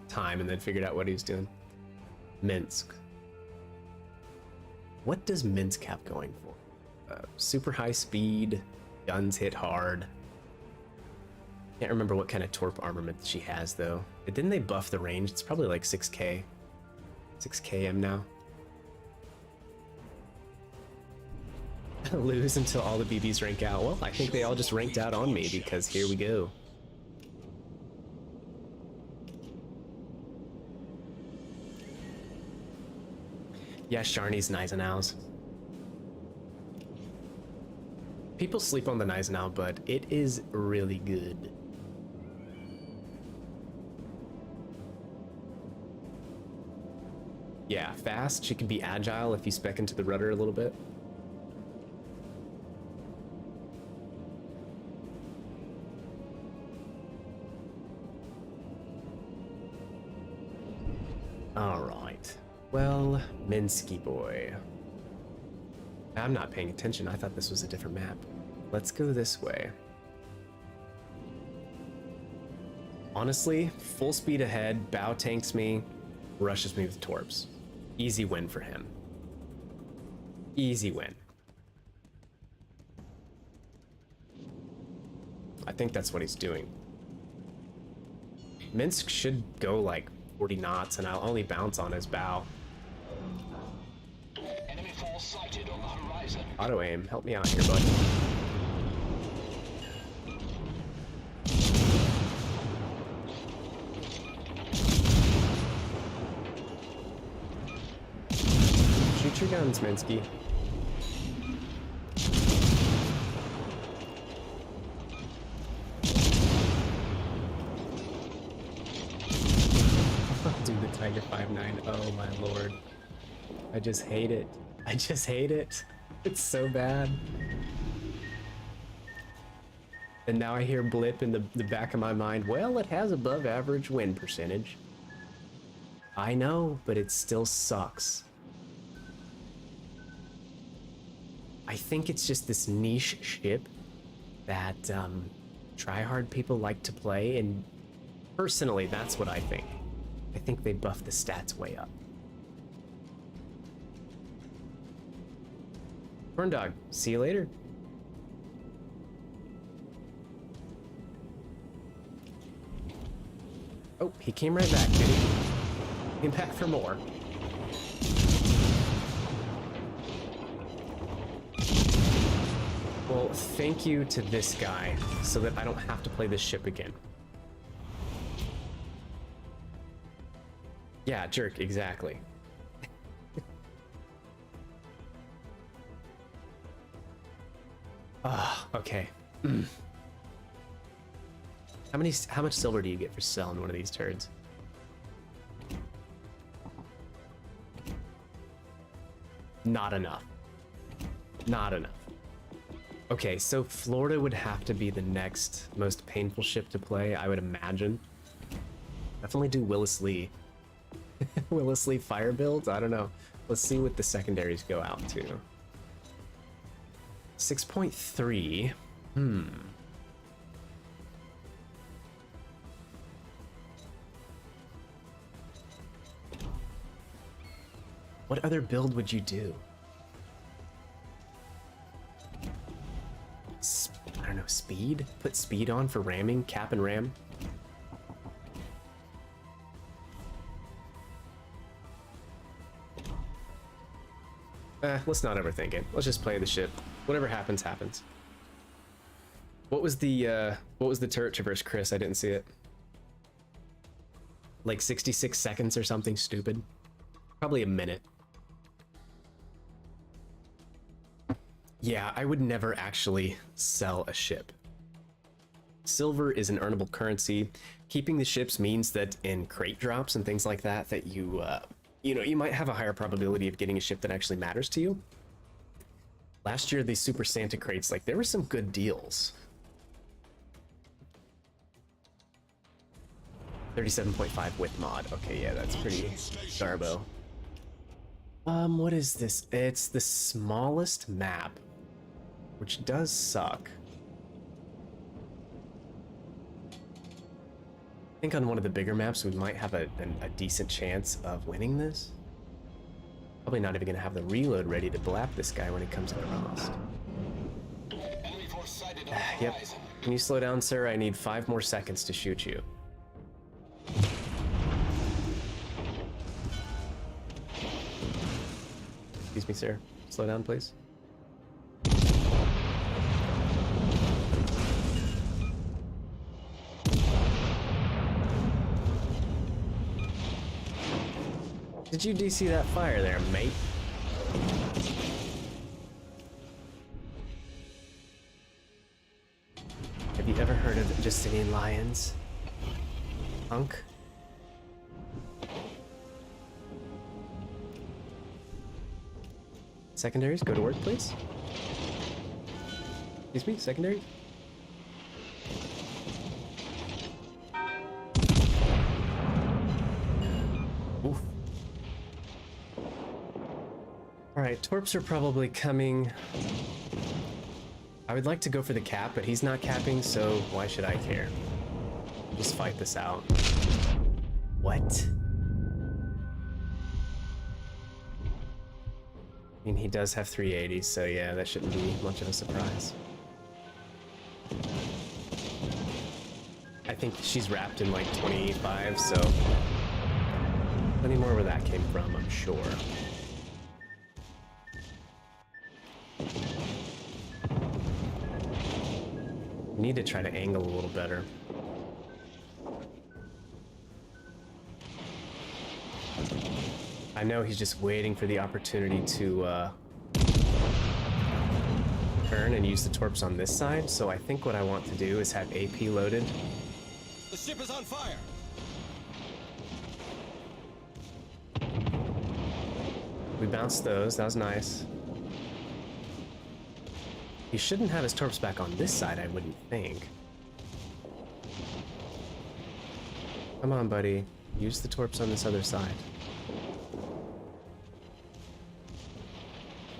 time and then figured out what he was doing. Minsk. What does Minsk have going for? Super high speed, guns hit hard. Can't remember what kind of Torp armament she has though. Didn't they buff the range? It's probably like 6k. 6km now. Lose until all the BBs rank out. Well, I think they all just ranked out on me because here we go. Yeah, Sharny's Gneisenau's. People sleep on the Gneisenau, but it is really good. Yeah, fast. She can be agile if you spec into the rudder a little bit. Alright. Well, Minsky boy. I'm not paying attention. I thought this was a different map. Let's go this way. Honestly, full speed ahead, bow tanks me, rushes me with Torps. Easy win for him. Easy win. I think that's what he's doing. Minsk should go like 40 knots, and I'll only bounce on his bow. Enemy force sighted on the horizon. Auto aim, help me out here, bud. Shoot your guns, Minsky. Dude, the Tiger 5.9. Oh my lord. I just hate it. I just hate it. It's so bad. And now I hear blip in the back of my mind. Well, it has above average win percentage. I know, but it still sucks. I think it's just this niche ship that tryhard people like to play, and personally, that's what I think. I think they buff the stats way up. Corn dog, see you later. Oh, he came right back, did he? Came back for more. Well, thank you to this guy, so that I don't have to play this ship again. Yeah, jerk, exactly. Ah, okay. How much silver do you get for selling one of these turds? Not enough. Not enough. Okay, so Florida would have to be the next most painful ship to play, I would imagine. Definitely do Willis Lee. Willis Lee fire builds? I don't know. Let's see what the secondaries go out to. 6.3. What other build would you do? I don't know, speed? Put speed on for ramming, cap and ram? Let's not overthink it. Let's just play the ship. Whatever happens, happens. What was the turret traverse, Chris? I didn't see it. Like 66 seconds or something stupid? Probably a minute. Yeah, I would never actually sell a ship. Silver is an earnable currency. Keeping the ships means that in crate drops and things like that, that you know, you might have a higher probability of getting a ship that actually matters to you. Last year, these Super Santa crates, like, there were some good deals. 37.5 with mod. Okay, yeah, that's pretty garbo. What is this? It's the smallest map, which does suck. I think on one of the bigger maps, we might have a decent chance of winning this. Probably not even gonna have the reload ready to blap this guy when he comes across. Yep. Can you slow down, sir? I need 5 more seconds to shoot you. Excuse me, sir. Slow down, please. Did you DC that fire there, mate? Have you ever heard of Justinian lions? Punk? Secondaries, go to work, please. Excuse me, secondary? Oof. Alright, Torps are probably coming. I would like to go for the cap, but he's not capping, so why should I care? Just fight this out. What? I mean, he does have 380s, so yeah, that shouldn't be much of a surprise. I think she's wrapped in like 25, so plenty more where that came from, I'm sure. Need to try to angle a little better. I know he's just waiting for the opportunity to turn and use the torps on this side, so I think what I want to do is have AP loaded. The ship is on fire. We bounced those, that was nice. He shouldn't have his torps back on this side, I wouldn't think. Come on, buddy. Use the torps on this other side.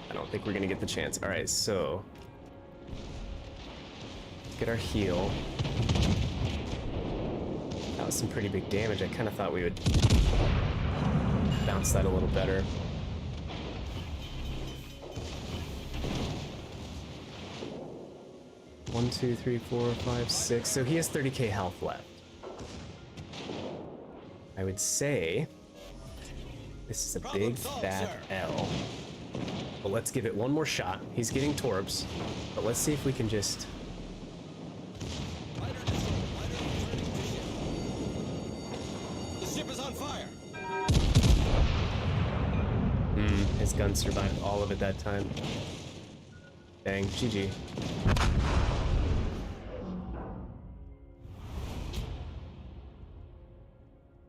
I don't think we're gonna get the chance. Alright, so... get our heal. That was some pretty big damage. I kind of thought we would bounce that a little better. One, two, three, four, five, six. So he has 30k health left. I would say this is a big fat L. But let's give it one more shot. He's getting torps, but let's see if we can just... The ship is on fire. His gun survived all of it that time. Dang, GG.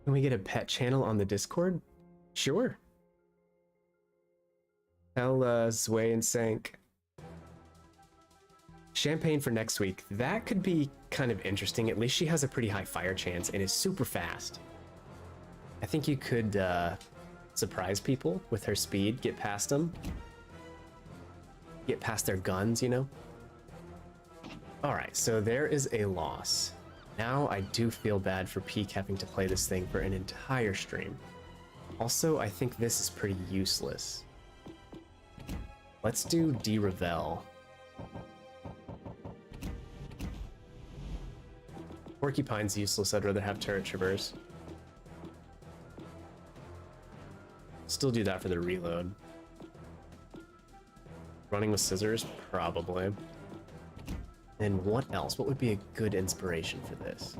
Can we get a pet channel on the Discord? Sure. Tell Zway and Sank. Champagne for next week. That could be kind of interesting. At least she has a pretty high fire chance and is super fast. I think you could surprise people with her speed, get past them. Get past their guns, you know? Alright, so there is a loss. Now I do feel bad for Peak having to play this thing for an entire stream. Also, I think this is pretty useless. Let's do de-revel. Porcupine's useless, I'd rather have turret traverse. Still do that for the reload. Running with scissors? Probably. And what else? What would be a good inspiration for this?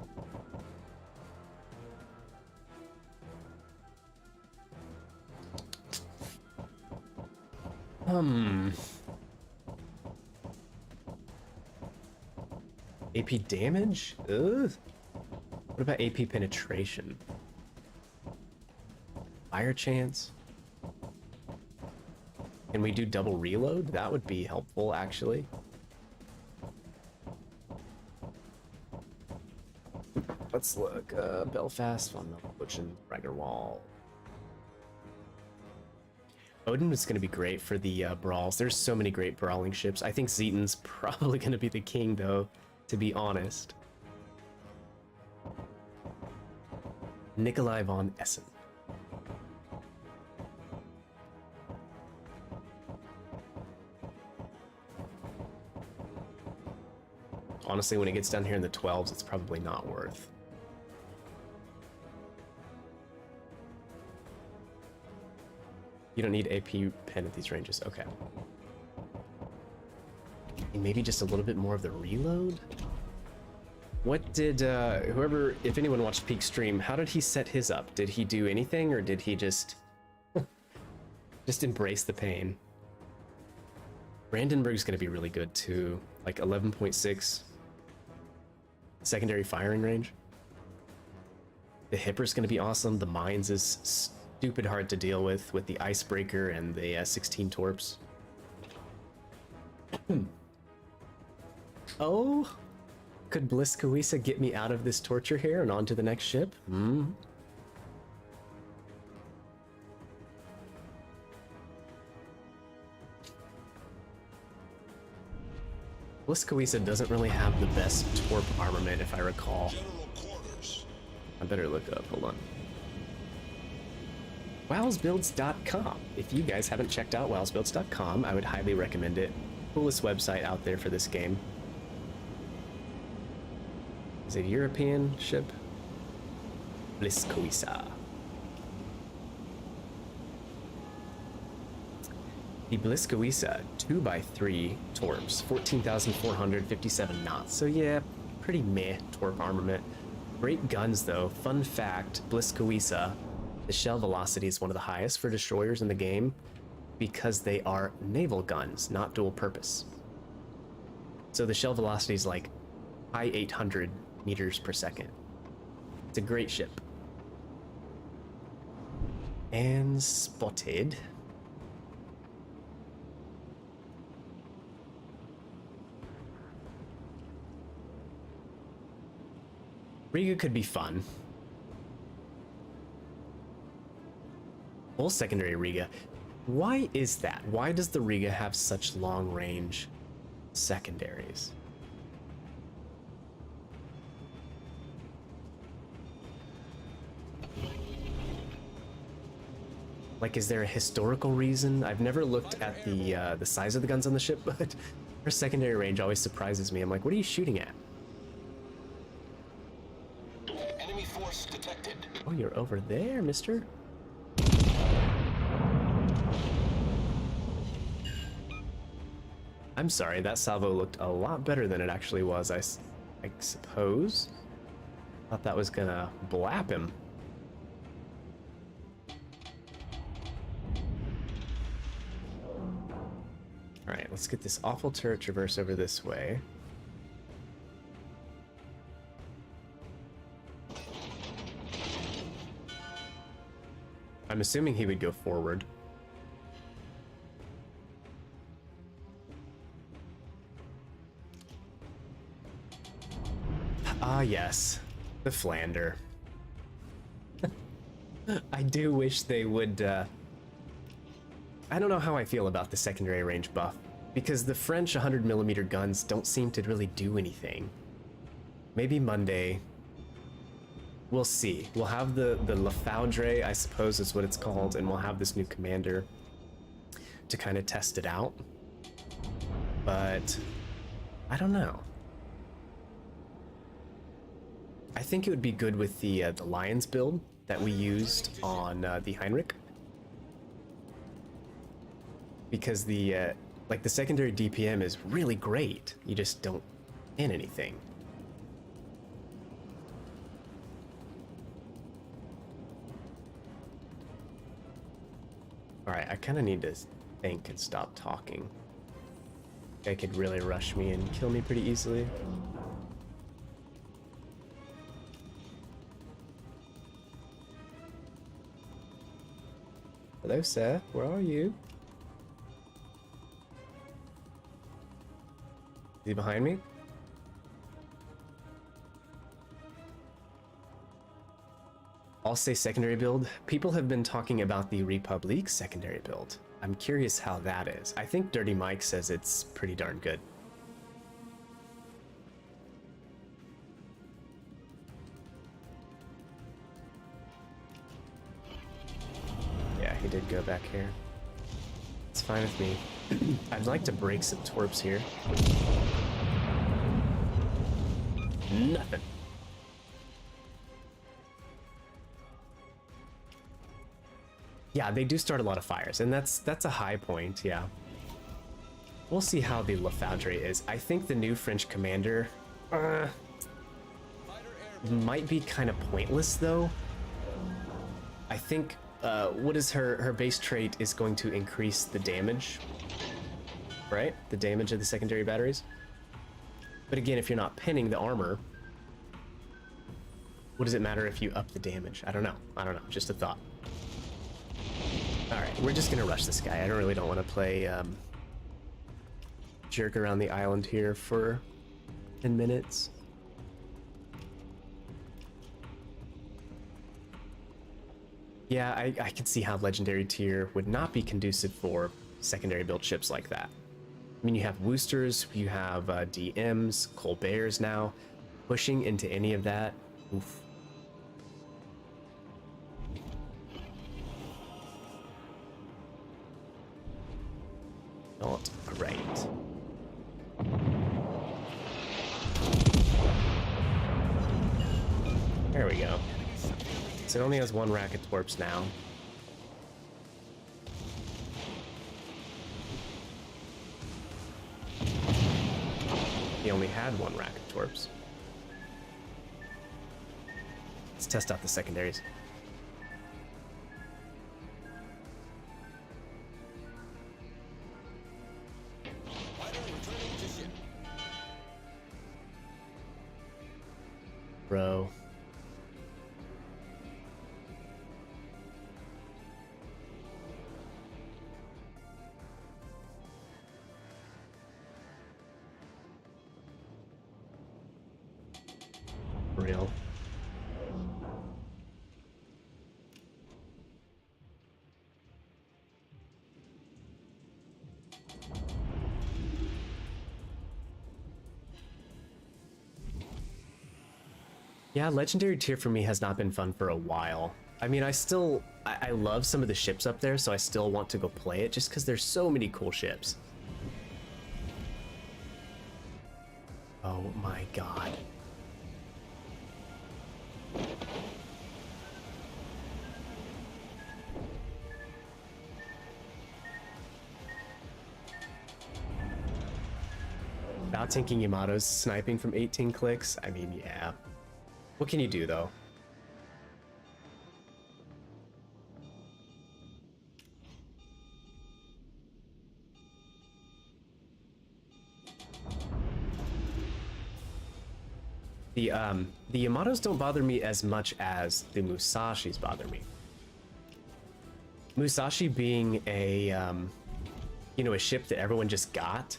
AP damage? Ugh. What about AP penetration? Fire chance? Can we do double reload? That would be helpful, actually. Let's look. Belfast, Von Melbutchen, Wall. Odin is going to be great for the brawls. There's so many great brawling ships. I think Zeton's probably going to be the king, though, to be honest. Nikolai von Essen. Honestly, when it gets down here in the 12s, it's probably not worth. You don't need AP pen at these ranges. Okay. And maybe just a little bit more of the reload? What did, whoever, if anyone watched Peak stream, how did he set his up? Did he do anything, or did he just, just embrace the pain? Brandenburg's gonna be really good too. Like 11.6 secondary firing range. The Hipper's gonna be awesome. The Mines is stupid hard to deal with the Icebreaker and the 16 torps. Oh, could Bliss Kawisa get me out of this torture here and onto the next ship? Bliss Kawisa doesn't really have the best torp armament, if I recall. I better look up, hold on. WOWSbuilds.com. If you guys haven't checked out WOWSbuilds.com, I would highly recommend it. Coolest website out there for this game. Is it a European ship? Bliskoisa. The Bliskoisa 2x3 torps, 14,457 knots. So yeah, pretty meh torp armament. Great guns though. Fun fact, Bliskoisa, the shell velocity is one of the highest for destroyers in the game because they are naval guns, not dual purpose. So the shell velocity is like high 800 meters per second. It's a great ship. And spotted. Riga could be fun. Full secondary Riga. Why is that? Why does the Riga have such long range secondaries? Like, is there a historical reason? I've never looked at the size of the guns on the ship, but her secondary range always surprises me. I'm like, what are you shooting at? Enemy force detected. Oh, you're over there, mister. I'm sorry, that salvo looked a lot better than it actually was, I suppose. Thought that was gonna blap him. Alright, let's get this awful turret traverse over this way. I'm assuming he would go forward. Ah, yes. The Flander. I do wish they would, I don't know how I feel about the secondary range buff, because the French 100mm guns don't seem to really do anything. Maybe Monday. We'll see. We'll have the La Foudre, I suppose is what it's called, and we'll have this new commander to kind of test it out. But I don't know. I think it would be good with the Lions build that we used on the Heinrich, because the like the secondary DPM is really great. You just don't in anything. All right, I kind of need to think and stop talking. They could really rush me and kill me pretty easily. Hello, sir. Where are you? Is he behind me? I'll say secondary build. People have been talking about the Republic secondary build. I'm curious how that is. I think Dirty Mike says it's pretty darn good. Yeah, he did go back here. It's fine with me. I'd like to break some torps here. Nothing. Yeah, they do start a lot of fires, and that's a high point, yeah. We'll see how the La Foudre is. I think the new French commander might be kind of pointless, though. I think what is her base trait is going to increase the damage, right? The damage of the secondary batteries. But again, if you're not pinning the armor, what does it matter if you up the damage? I don't know. Just a thought. All right, we're just gonna rush this guy. I really don't want to play jerk around the island here for 10 minutes. Yeah, I can see how legendary tier would not be conducive for secondary build ships like that. I mean, you have Woosters, you have DMs, Colberts now. Pushing into any of that, oof. Not great. it only has one rack of torps now. He only had one rack of torps. Let's test out the secondaries. Bro. Real. Yeah, legendary tier for me has not been fun for a while. I mean, I love some of the ships up there, so I still want to go play it just because there's so many cool ships. Oh my god. About tanking Yamato's sniping from 18 clicks? I mean, yeah. What can you do, though? The Yamatos don't bother me as much as the Musashis bother me. Musashi being a, you know, a ship that everyone just got.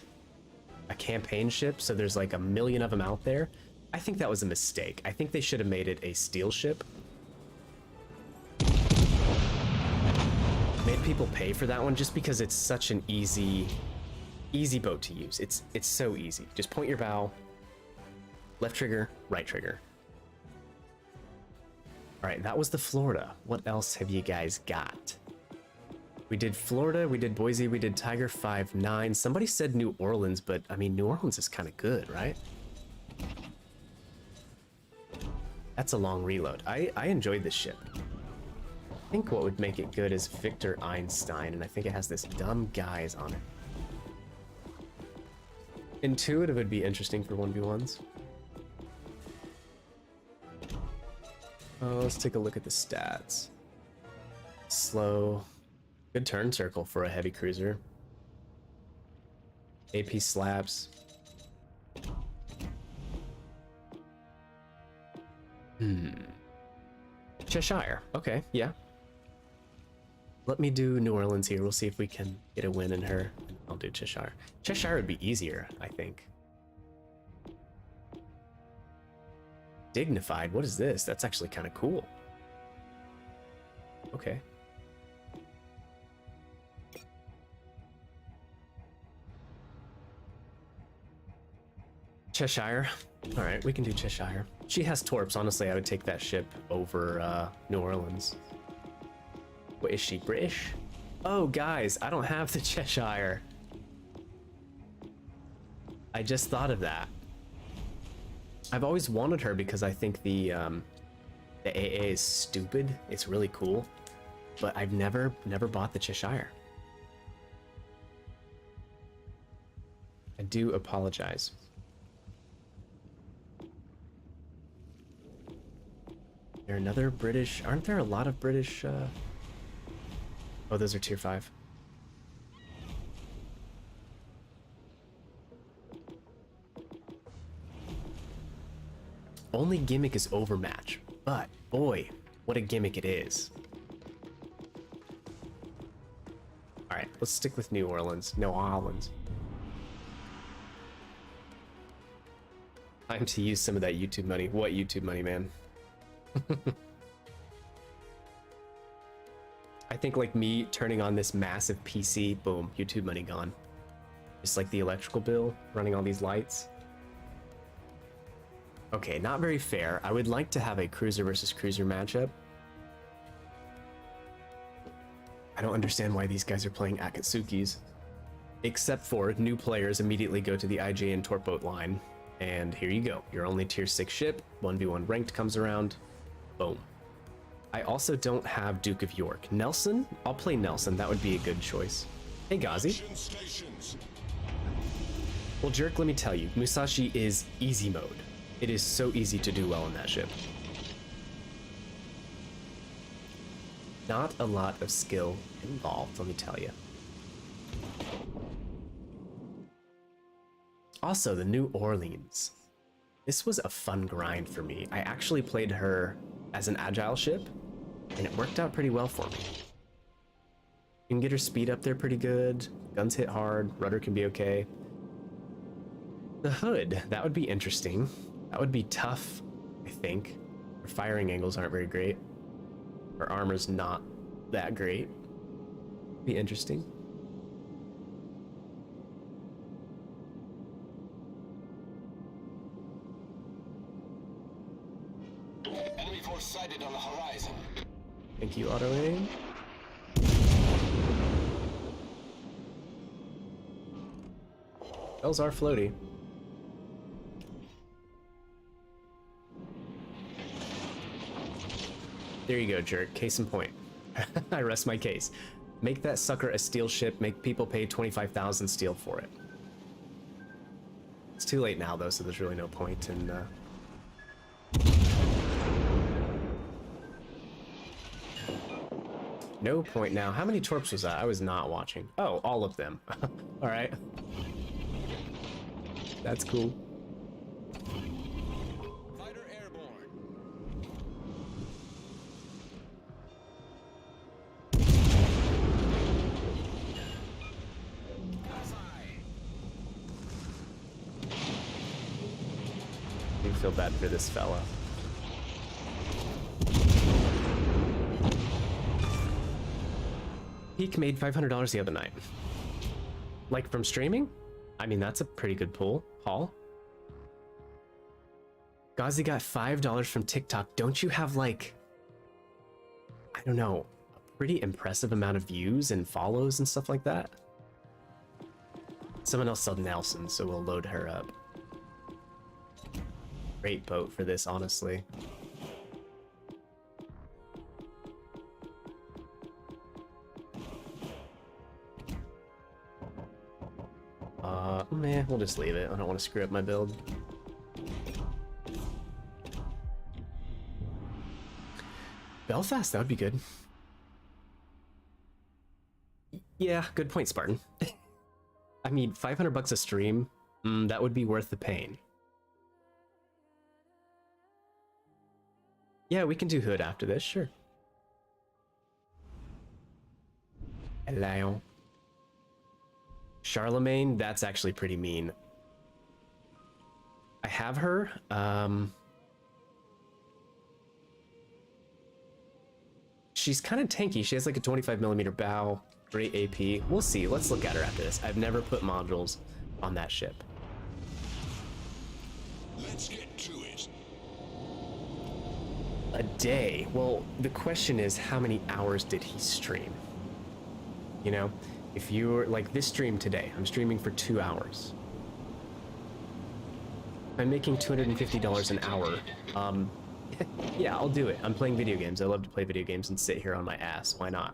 A campaign ship, so there's like a million of them out there. I think that was a mistake. I think they should have made it a steel ship. Made people pay for that one just because it's such an easy boat to use. It's so easy. Just point your bow, left trigger, right trigger. All right, that was the Florida. What else have you guys got? We did Florida, we did Boise, we did Tiger 5-9. Somebody said New Orleans, but I mean, New Orleans is kind of good, right? That's a long reload. I enjoyed this ship. I think what would make it good is Victor Einstein, and I think it has this dumb guise on it. Intuitive would be interesting for 1v1s. Oh, let's take a look at the stats. Slow. Good turn circle for a heavy cruiser. AP slaps. Cheshire. Okay, yeah. Let me do New Orleans here. We'll see if we can get a win in her. I'll do Cheshire. Cheshire would be easier, I think. Dignified. What is this? That's actually kind of cool. Okay. Cheshire. All right, we can do Cheshire. She has torps. Honestly, I would take that ship over New Orleans. What is she, British? Oh, guys, I don't have the Cheshire. I just thought of that. I've always wanted her because I think the AA is stupid. It's really cool, but I've never bought the Cheshire. I do apologize. There another British? Aren't there a lot of British? Oh, those are tier 5. Only gimmick is overmatch, but boy, what a gimmick it is. All right, let's stick with New Orleans. New Orleans. Time to use some of that YouTube money. What YouTube money, man? I think like me turning on this massive PC, boom, YouTube money gone. Just like the electrical bill, running all these lights. Okay, not very fair. I would like to have a cruiser versus cruiser matchup. I don't understand why these guys are playing Akatsukis. Except for new players immediately go to the IJ and Torp boat line. And here you go. Your only tier 6 ship, 1v1 ranked comes around. Boom. I also don't have Duke of York. Nelson? I'll play Nelson. That would be a good choice. Hey, Ghazi. Well, Jerk, let me tell you, Musashi is easy mode. It is so easy to do well on that ship. Not a lot of skill involved, let me tell you. Also, the New Orleans. This was a fun grind for me. I actually played her as an agile ship, and it worked out pretty well for me. You can get her speed up there pretty good, guns hit hard, rudder can be okay. The hood, that would be interesting. That would be tough, I think. Her firing angles aren't very great. Her armor's not that great. Be interesting. Enemy force sighted on the horizon. Thank you, auto aim. Those are floaty. There you go, Jerk. Case in point. I rest my case. Make that sucker a steel ship. Make people pay 25,000 steel for it. It's too late now, though, so there's really no point in... No point now. How many torps was that? I was not watching. Oh, all of them. All right. That's cool. Fighter airborne. I feel bad for this fella. Peak made $500 the other night. Like from streaming? I mean, that's a pretty good pull, Paul. Ghazi got $5 from TikTok. Don't you have like, I don't know, a pretty impressive amount of views and follows and stuff like that? Someone else said Nelson, so we'll load her up. Great boat for this, honestly. Meh, we'll just leave it. I don't want to screw up my build. Belfast, that would be good. Yeah, good point, Spartan. I mean, 500 bucks a stream, that would be worth the pain. Yeah, we can do Hood after this, sure. Hello. Charlemagne, that's actually pretty mean. I have her. She's kind of tanky. She has like a 25mm bow, great AP. We'll see. Let's look at her after this. I've never put modules on that ship. Let's get to it. A day. Well, the question is, how many hours did he stream? You know? If you're like this stream today, I'm streaming for 2 hours. I'm making $250 an hour. Yeah, I'll do it. I'm playing video games. I love to play video games and sit here on my ass. Why not?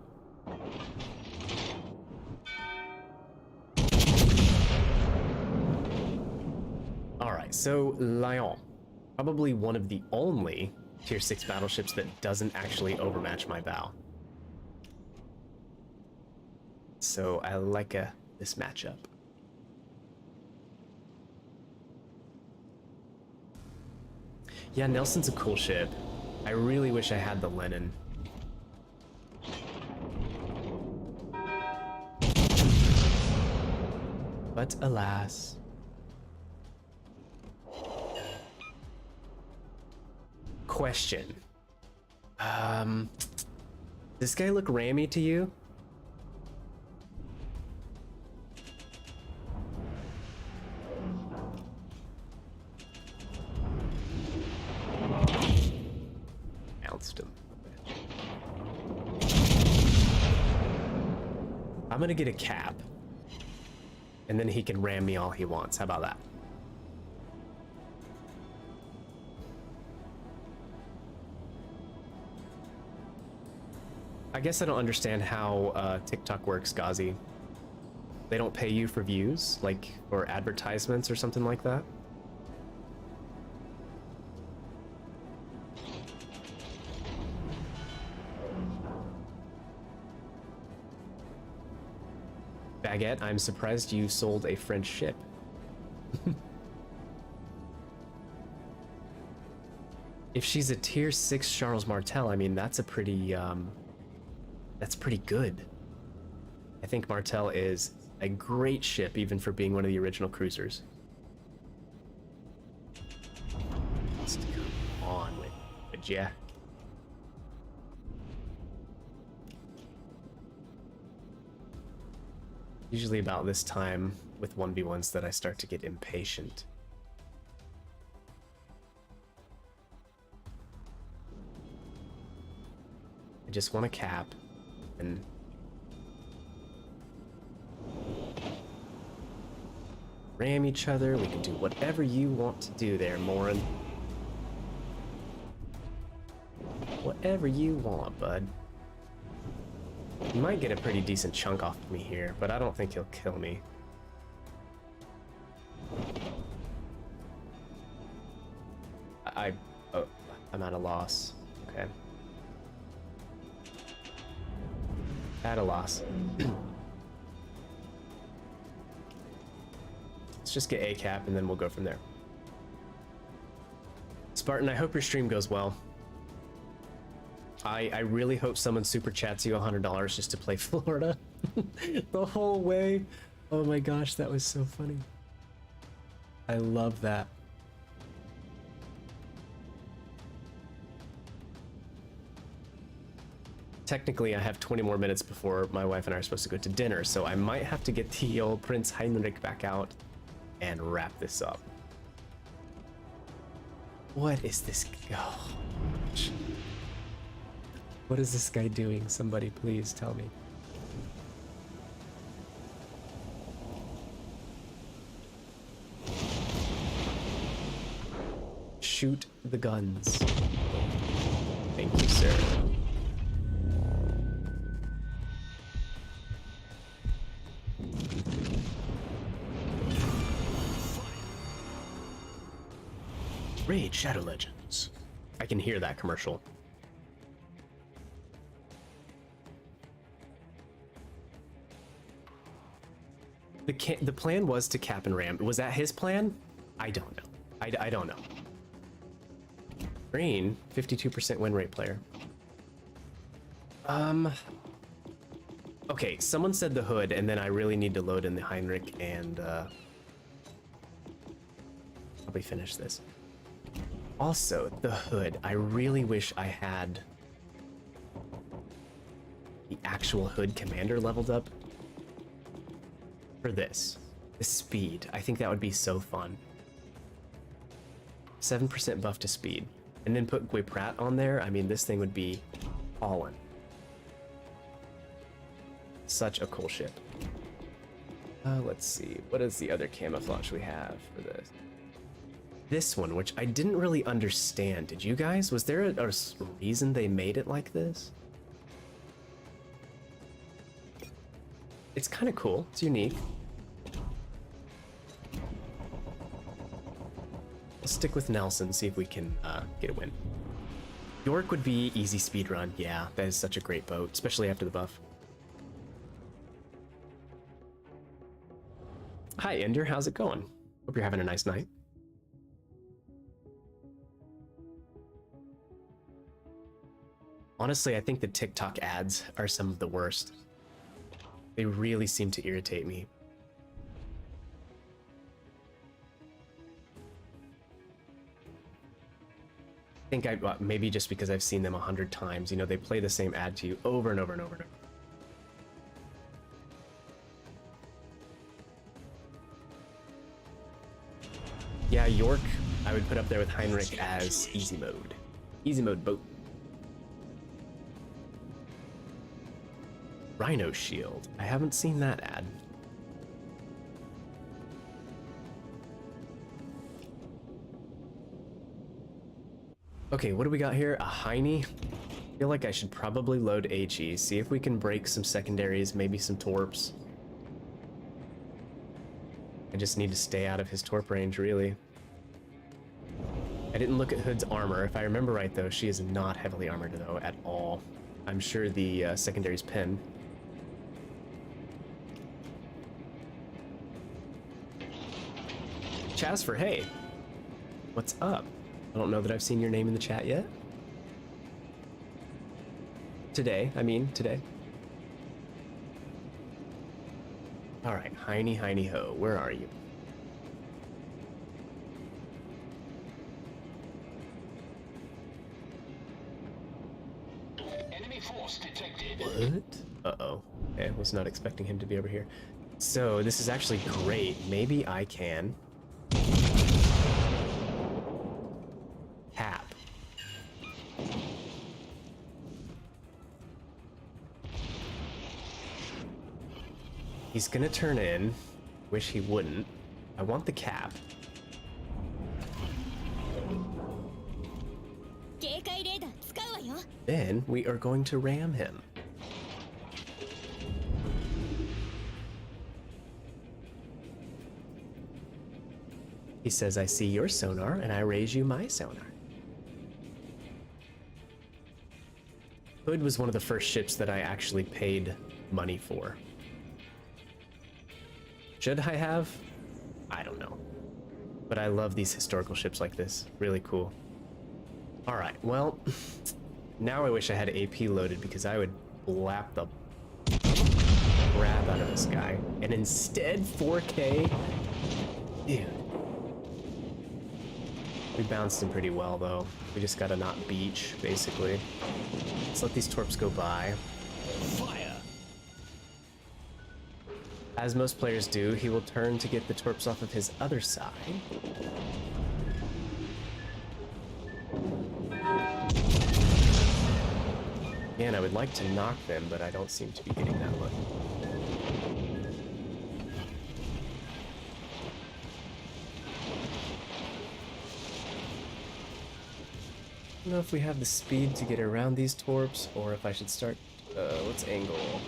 All right, so Lion, probably one of the only tier 6 battleships that doesn't actually overmatch my bow. So I like this matchup. Yeah, Nelson's a cool ship. I really wish I had the Lenin. But alas. Question. Does this guy look rammy to you? Him. I'm gonna get a cap, and then he can ram me all he wants. How about that? I guess I don't understand how TikTok works, Ghazi. They don't pay you for views, like, or advertisements or something like that? Baguette, I'm surprised you sold a French ship. If she's a tier 6 Charles Martel, I mean, that's pretty good. I think Martel is a great ship, even for being one of the original cruisers. Just come on with ya. Usually about this time with 1v1s that I start to get impatient. I just want to cap and ram each other. We can do whatever you want to do there, Morin. Whatever you want, bud. He might get a pretty decent chunk off of me here, but I don't think he'll kill me. Oh, I'm at a loss. Okay. At a loss. Let's just get a cap and then we'll go from there. Spartan, I hope your stream goes well. I really hope someone super chats you $100 just to play Florida the whole way. Oh my gosh, that was so funny. I love that. Technically, I have 20 more minutes before my wife and I are supposed to go to dinner, so I might have to get the old Prince Heinrich back out and wrap this up. What is this? Oh, gosh. What is this guy doing? Somebody please tell me. Shoot the guns. Thank you, sir. Raid Shadow Legends. I can hear that commercial. The plan was to cap and ram. Was that his plan? I don't know. I don't know. Green, 52% win rate player. Okay, someone said the hood, and then I really need to load in the Heinrich and probably finish this. Also, the hood. I really wish I had the actual hood commander leveled up for this. The speed. I think that would be so fun. 7% buff to speed. And then put Guiprat on there. I mean, this thing would be all in. Such a cool ship. Let's see. What is the other camouflage we have for this? This one, which I didn't really understand. Did you guys? Was there a reason they made it like this? It's kind of cool. It's unique. Let's stick with Nelson, see if we can get a win. York would be easy speed run. Yeah, that is such a great boat, especially after the buff. Hi, Ender. How's it going? Hope you're having a nice night. Honestly, I think the TikTok ads are some of the worst. They really seem to irritate me. I think maybe just because I've seen them 100 times, you know, they play the same ad to you over and over and over and over. Yeah, York, I would put up there with Heinrich as easy mode. Easy mode boat. Rhino Shield. I haven't seen that ad. Okay, what do we got here? A Heine. I feel like I should probably load HE, see if we can break some secondaries, maybe some torps. I just need to stay out of his torp range, really. I didn't look at Hood's armor. If I remember right, though, she is not heavily armored, though, at all. I'm sure the secondary's pin. Chaz for hey. What's up? I don't know that I've seen your name in the chat yet. Today. All right, Heine ho, where are you? Enemy force detected. What? Uh-oh. Okay, was not expecting him to be over here. So this is actually great. Maybe I can cap. He's gonna turn in. Wish he wouldn't. I want the cap. Then we are going to ram him. He says, I see your sonar and I raise you my sonar. Hood was one of the first ships that I actually paid money for. Should I have? I don't know. But I love these historical ships like this. Really cool. All right, well, now I wish I had AP loaded because I would blap the crap out of this guy. And instead, 4K? Dude. We bounced him pretty well, though. We just gotta not beach, basically. Let's let these torps go by. Fire! As most players do, he will turn to get the torps off of his other side. Again, I would like to knock them, but I don't seem to be getting that one. I don't know if we have the speed to get around these torps, or if I should start... let's angle.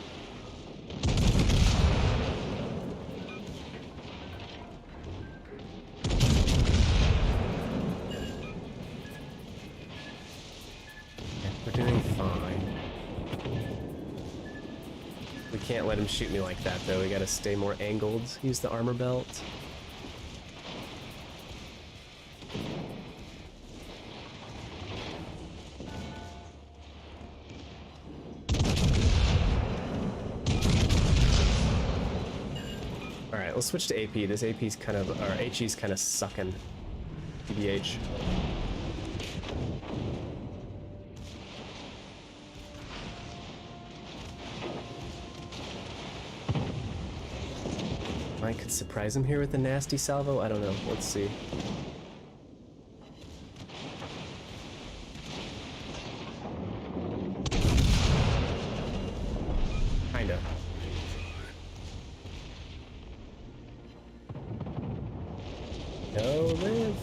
We're doing fine. We can't let him shoot me like that, though. We gotta stay more angled. Use the armor belt. Alright, let's switch to AP. This AP's kind of, or HE's kind of sucking. TBH. I could surprise him here with a nasty salvo. I don't know. Let's see. Kinda. No, live.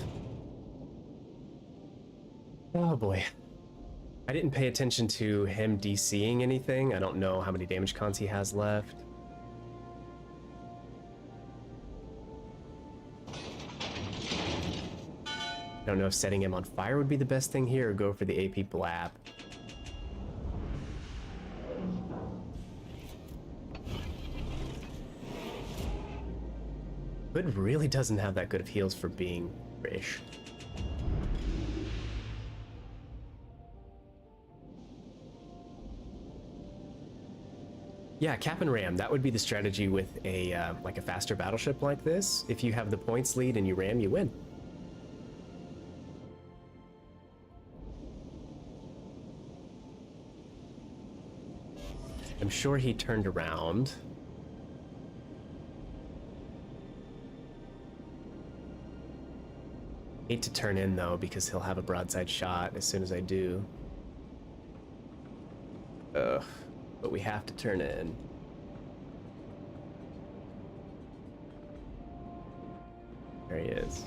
Oh boy. I didn't pay attention to him DCing anything. I don't know how many damage cons he has left. I don't know if setting him on fire would be the best thing here or go for the AP blap. Hood really doesn't have that good of heals for being British. Yeah, cap and ram. That would be the strategy with a like a faster battleship like this. If you have the points lead and you ram, you win. I'm sure he turned around. Hate to turn in though, because he'll have a broadside shot as soon as I do. Ugh, but we have to turn in. There he is.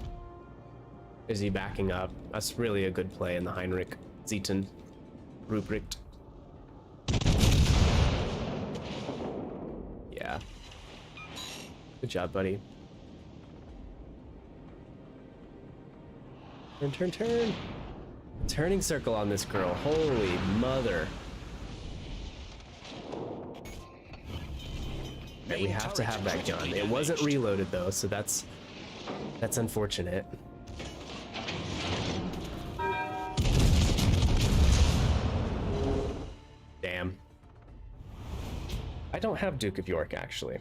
Is he backing up? That's really a good play in the Heinrich. Zeton. Ruprecht. Yeah. Good job, buddy. Turn, turn, turn. Turning circle on this girl. Holy mother. Okay, we have to have that gun. It wasn't reloaded though, so that's unfortunate. Damn. I don't have Duke of York actually.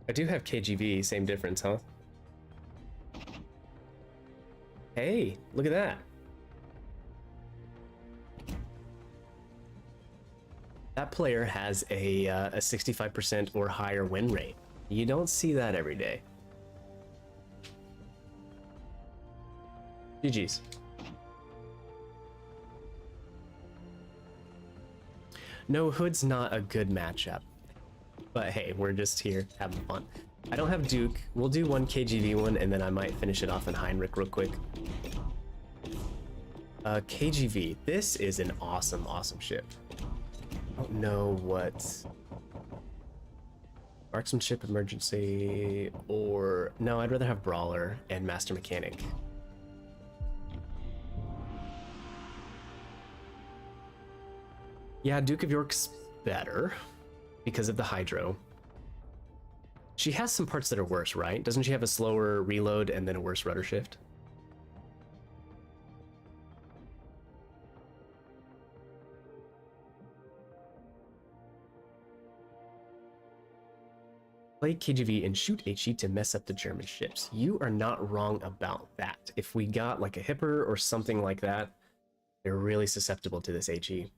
I do have KGV, same difference, huh? Hey, look at that. That player has a 65% or higher win rate. You don't see that every day. GG's. No, Hood's not a good matchup. But hey, we're just here having fun. I don't have Duke. We'll do one KGV one, and then I might finish it off in Heinrich real quick. KGV. This is an awesome, awesome ship. I don't know what... Marksmanship, Emergency, or... No, I'd rather have Brawler and Master Mechanic. Yeah, Duke of York's better because of the Hydro. She has some parts that are worse, right? Doesn't she have a slower reload and then a worse rudder shift? Play KGV and shoot HE to mess up the German ships. You are not wrong about that. If we got like a Hipper or something like that, they're really susceptible to this HE.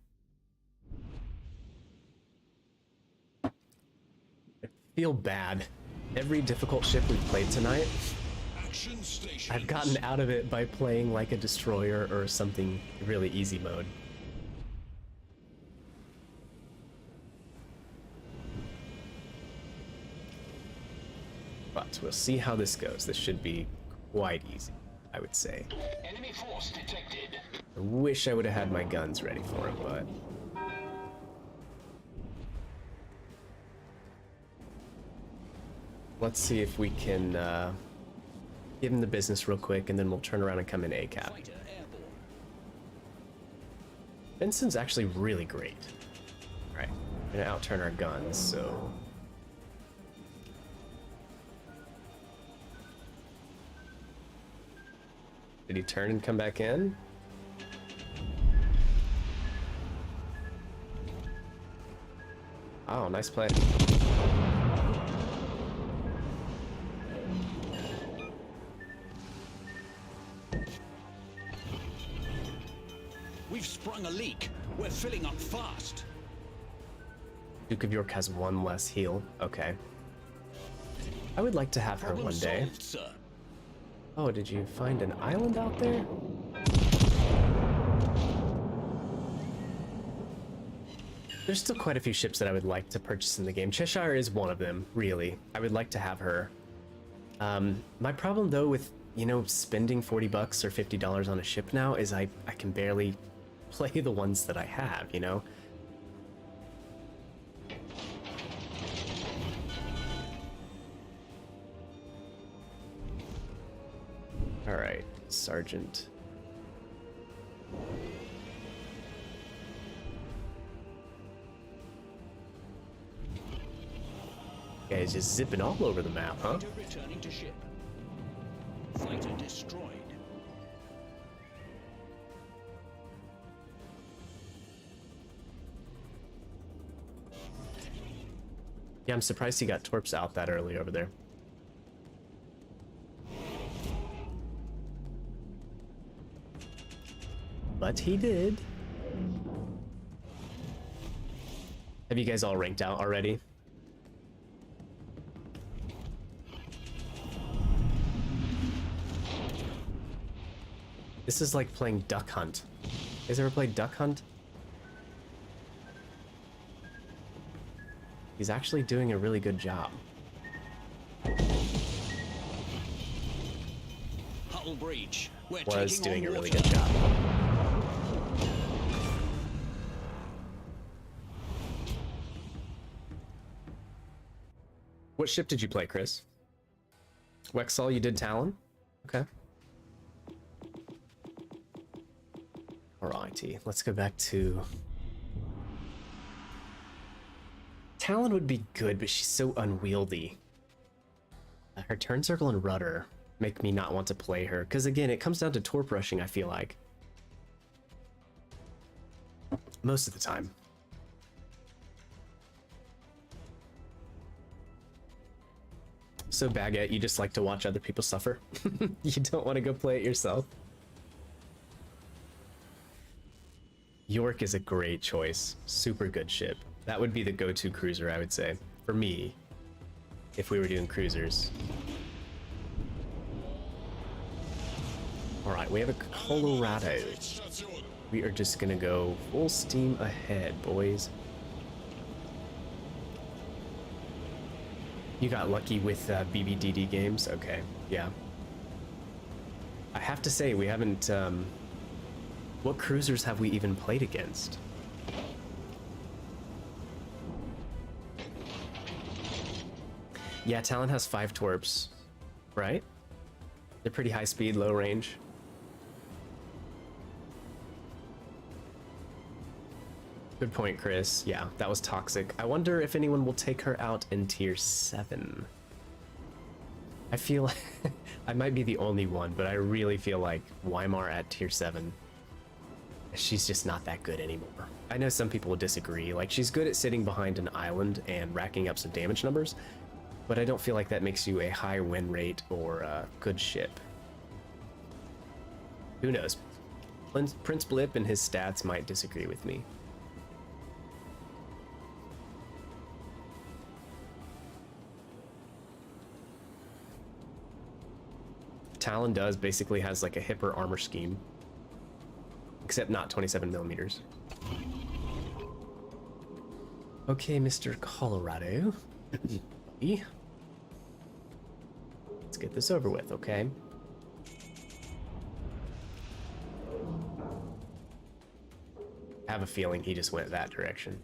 I feel bad. Every difficult ship we've played tonight, I've gotten out of it by playing like a destroyer or something really easy mode. But we'll see how this goes. This should be quite easy, I would say. Enemy force detected. I wish I would have had my guns ready for it, but... Let's see if we can give him the business real quick, and then we'll turn around and come in ACAP. Benson's actually really great. Alright, we're gonna outturn our guns, so... Did he turn and come back in? Oh, nice play. We've sprung a leak. We're filling up fast. Duke of York has one less heal. Okay. I would like to have her Problem one day. solved, sir. Oh, did you find an island out there? There's still quite a few ships that I would like to purchase in the game. Cheshire is one of them, really. I would like to have her. My problem, though, with, you know, spending 40 bucks or $50 on a ship now is I can barely play the ones that I have, you know? Alright, Sergeant. Guys just zipping all over the map, huh? Fighter returning to ship. Fighter destroyed. Yeah, I'm surprised he got Torps out that early over there. But he did. Have you guys all ranked out already? This is like playing Duck Hunt. You guys ever played Duck Hunt? He's actually doing a really good job. battle breach. We're Was taking doing on a really water. good job. What ship did you play, Chris? WOWSL, you did Talon? Okay. Alrighty, let's go back to... Talon would be good, but she's so unwieldy. Her turn circle and rudder make me not want to play her, because again, it comes down to torp rushing, I feel like. Most of the time. So Baguette, you just like to watch other people suffer? You don't want to go play it yourself? York is a great choice. Super good ship. That would be the go-to cruiser, I would say. For me, if we were doing cruisers. Alright, we have a Colorado. We are just gonna go full steam ahead, boys. You got lucky with BBDD games? Okay, yeah. I have to say, we haven't... what cruisers have we even played against? Yeah, Talon has 5 torps, right? They're pretty high speed, low range. Good point, Chris. Yeah, that was toxic. I wonder if anyone will take her out in tier 7. I feel like I might be the only one, but I really feel like Weimar at tier 7. She's just not that good anymore. I know some people will disagree. Like, she's good at sitting behind an island and racking up some damage numbers, but I don't feel like that makes you a high win rate or a good ship. Who knows? Prince Blip and his stats might disagree with me. Talon does basically has like a hipper armor scheme, except not 27 millimeters. Okay, Mr. Colorado. Let's get this over with, okay? I have a feeling he just went that direction.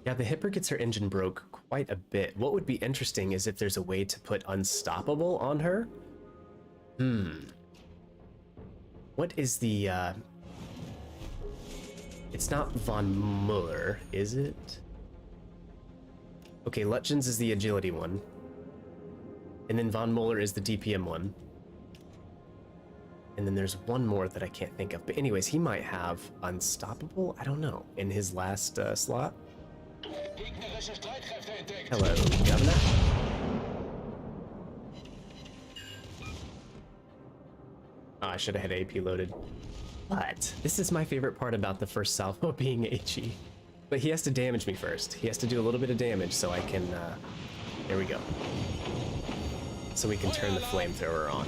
Yeah, the Hipper gets her engine broke quite a bit. What would be interesting is if there's a way to put Unstoppable on her. What is the, It's not Von Muller, is it? Okay, Legends is the agility one. And then Von Muller is the DPM one. And then there's one more that I can't think of. But anyways, he might have Unstoppable, I don't know, in his last slot. Hello, Governor. Oh, I should have had AP loaded. But this is my favorite part about the first salvo being HE. But he has to damage me first. He has to do a little bit of damage so I can, there we go. So we can turn the flamethrower on.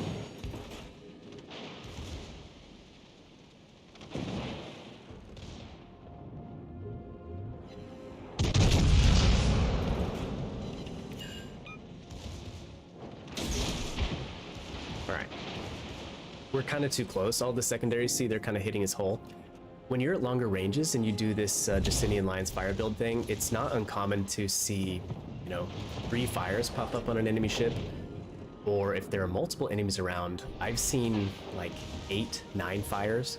We're kind of too close. All the secondaries, see, they're kind of hitting his hull. When you're at longer ranges and you do this Justinian Lion's Fire build thing, it's not uncommon to see, you know, 3 fires pop up on an enemy ship. Or if there are multiple enemies around, I've seen like 8, 9 fires.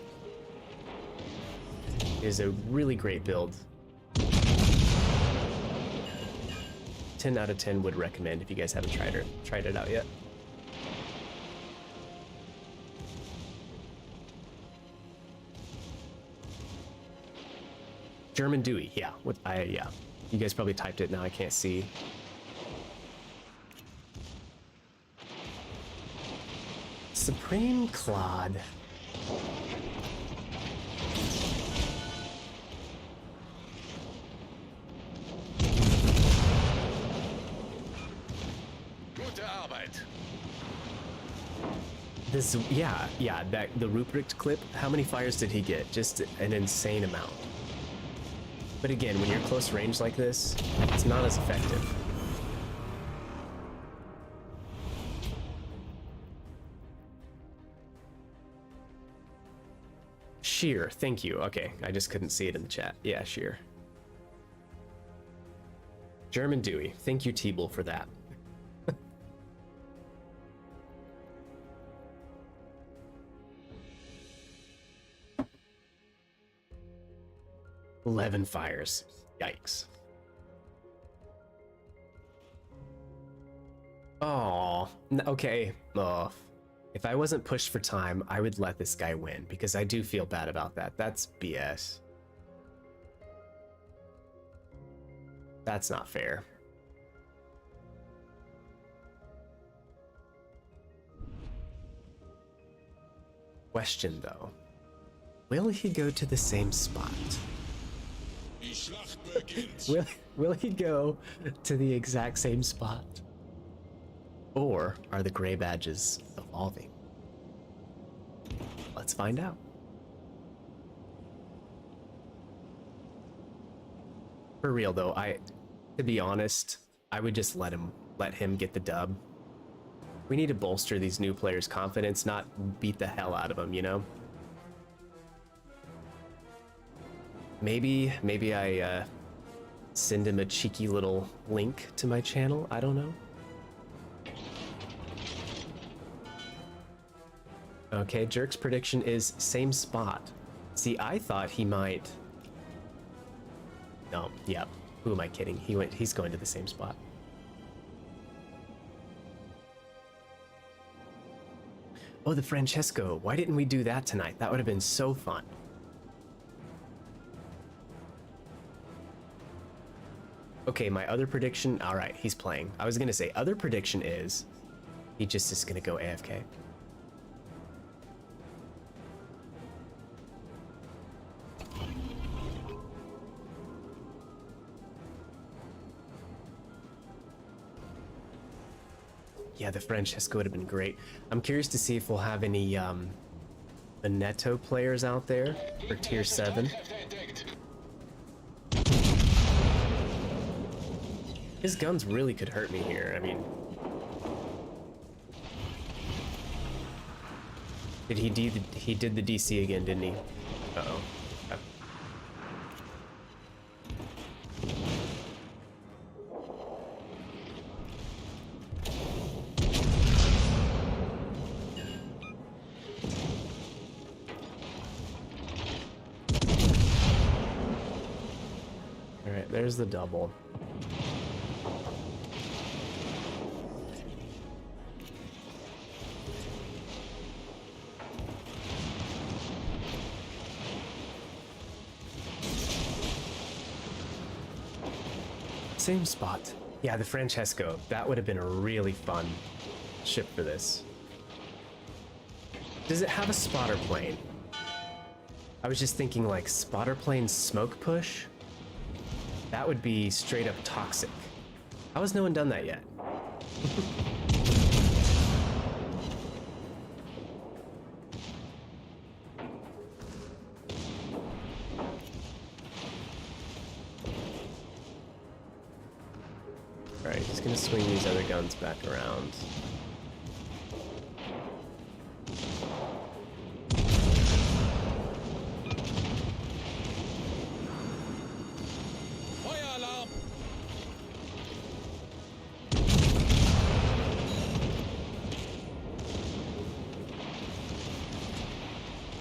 It is a really great build. 10 out of 10 would recommend if you guys haven't tried it out yet. German Dewey, yeah. Yeah. You guys probably typed it now. I can't see. Supreme Claude. Gute Arbeit. The Yeah, that the Ruprecht clip, how many fires did he get? Just an insane amount. But again, when you're close range like this, it's not as effective. Sheer, thank you. Okay, I just couldn't see it in the chat. Yeah, Sheer. German Dewey, thank you, T-Bull, for that. 11 fires. Yikes. Oh, okay. Oh, if I wasn't pushed for time, I would let this guy win because I do feel bad about that. That's BS. That's not fair. Question though, will he go to the same spot? Will he go to the exact same spot? Or are the gray badges evolving? Let's find out. For real though, to be honest, I would just let him get the dub. We need to bolster these new players' confidence, not beat the hell out of them, you know? Maybe I send him a cheeky little link to my channel. I don't know. Okay, Jerk's prediction is same spot. See, I thought he might. No, yep. Who am I kidding? He's going to the same spot. Oh, the Francesco. Why didn't we do that tonight? That would have been so fun. Okay, my other prediction. All right, he's playing. I was going to say other prediction is he just is going to go AFK. Yeah, the Francesco would have been great. I'm curious to see if we'll have any Veneto players out there for tier 7. His guns really could hurt me here. I mean, he did the DC again, didn't he? Uh-oh. Alright, there's the double. Same spot. Yeah, the Francesco. That would have been a really fun ship for this. Does it have a spotter plane? I was just thinking like spotter plane smoke push. That would be straight up toxic. How has no one done that yet? Alright, he's gonna swing these other guns back around. Fire alarm!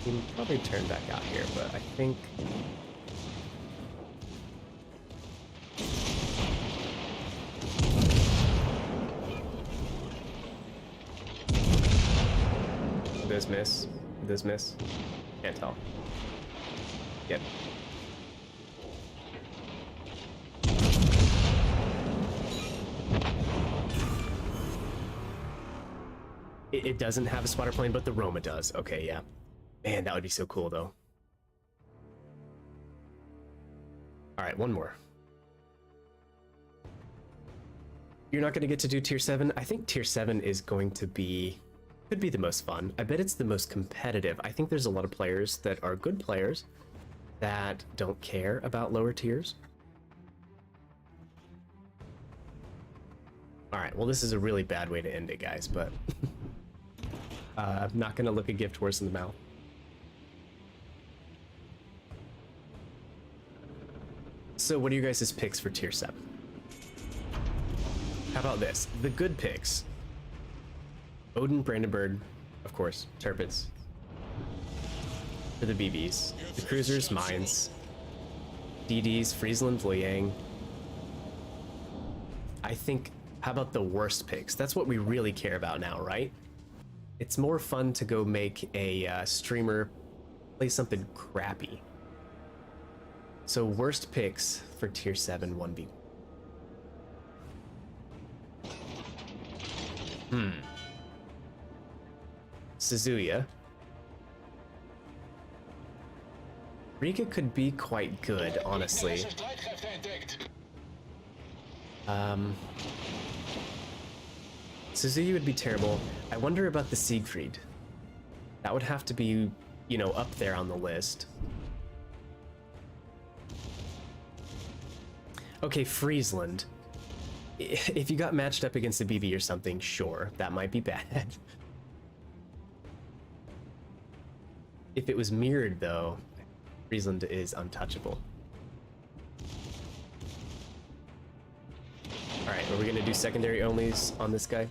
He can probably turn back out here, but I think... Does miss? Does miss? Can't tell. Yep. It doesn't have a spotter plane, but the Roma does. Okay, yeah. Man, that would be so cool, though. All right, one more. You're not going to get to do tier 7? I think tier 7 is going to be Could be the most fun. I bet it's the most competitive. I think there's a lot of players that are good players that don't care about lower tiers. All right, well, this is a really bad way to end it, guys, but I'm not gonna look a gift horse in the mouth. So what are you guys' picks for tier 7? How about this? The good picks. Odin, Brandenburg, of course, Turpits. For the BBs. The cruisers, mines. DDs, Friesland, Liang. I think, how about the worst picks? That's what we really care about now, right? It's more fun to go make a streamer play something crappy. So worst picks for tier 7 1v1. Suzuya. Rika could be quite good, honestly. Suzuya would be terrible. I wonder about the Siegfried. That would have to be, you know, up there on the list. Okay, Friesland. If you got matched up against a BB or something, sure, that might be bad. If it was mirrored, though, Friesland is untouchable. Alright, are we gonna do secondary onlys on this guy?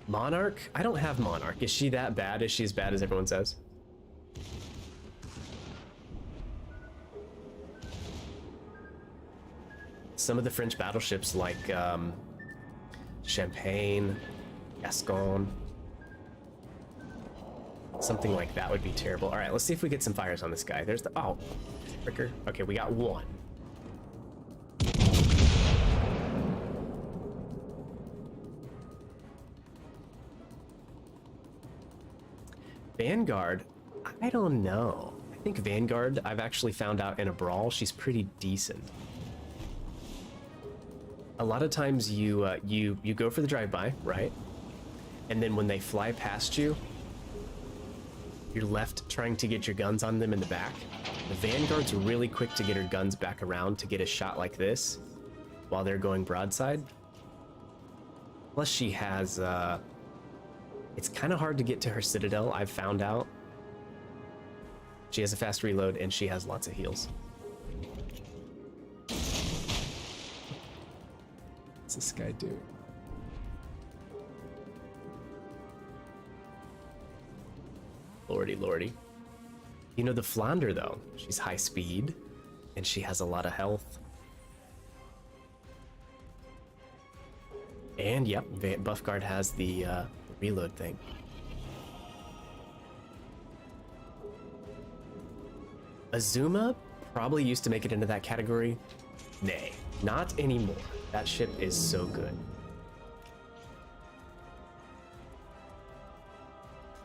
Monarch? I don't have Monarch. Is she that bad? Is she as bad as everyone says? Some of the French battleships like Champagne, Gascon, something like that would be terrible. All right, let's see if we get some fires on this guy. There's the, oh, fricker. Okay, we got one. Vanguard, I don't know. I think Vanguard, I've actually found out in a brawl, she's pretty decent. A lot of times you go for the drive-by, right? And then when they fly past you, you're left trying to get your guns on them in the back. The Vanguard's really quick to get her guns back around to get a shot like this while they're going broadside. Plus she has, it's kind of hard to get to her Citadel, I've found out. She has a fast reload and she has lots of heals. What's this guy do? Lordy, lordy. You know, the Flounder, though, she's high speed and she has a lot of health. And yep, Buffguard has the reload thing. Azuma probably used to make it into that category. Nay, not anymore. That ship is so good.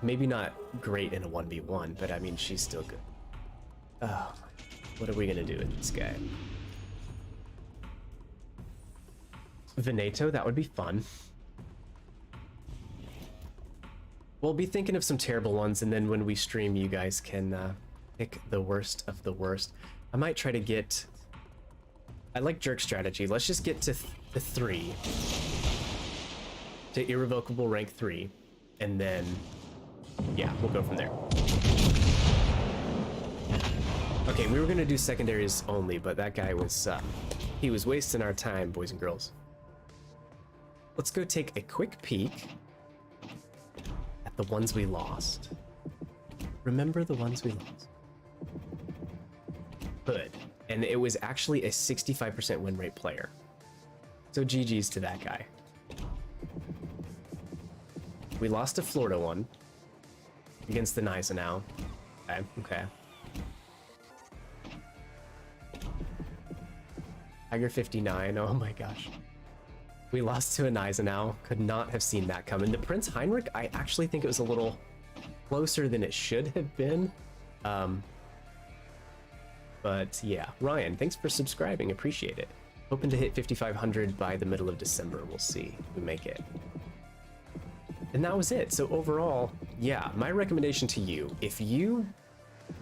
Maybe not great in a 1v1, but I mean, she's still good. Oh, what are we gonna do with this guy? Veneto, that would be fun. We'll be thinking of some terrible ones, and then when we stream, you guys can pick the worst of the worst. I might try to get... I like jerk strategy. Let's just get to the 3. To irrevocable rank 3. And then... yeah, we'll go from there. Okay, we were gonna do secondaries only, but that guy was... he was wasting our time, boys and girls. Let's go take a quick peek at the ones we lost. Remember the ones we lost? Hood. And it was actually a 65% win rate player. So GG's to that guy. We lost a Florida one against the Gneisenau. Okay, okay. Tiger 59, oh my gosh. We lost to a Gneisenau, could not have seen that coming. The Prince Heinrich, I actually think it was a little closer than it should have been. But yeah, Ryan, thanks for subscribing. Appreciate it. Hoping to hit 5,500 by the middle of December. We'll see if we make it. And that was it. So overall, yeah, my recommendation to you, if you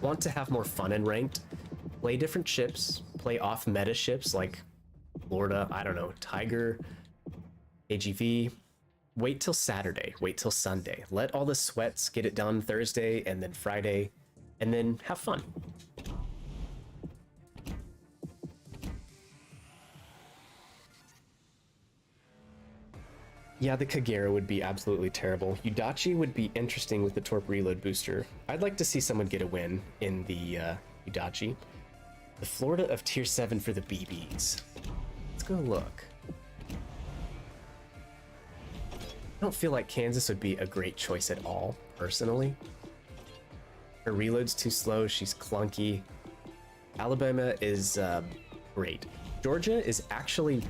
want to have more fun in ranked, play different ships, play off meta ships like Florida, I don't know, Tiger, AGV. Wait till Saturday, wait till Sunday. Let all the sweats get it done Thursday and then Friday, and then have fun. Yeah, the Kagera would be absolutely terrible. Udachi would be interesting with the Torp reload booster. I'd like to see someone get a win in the Udachi. The Florida of tier 7 for the BBs. Let's go look. I don't feel like Kansas would be a great choice at all, personally. Her reload's too slow, she's clunky. Alabama is great. Georgia is actually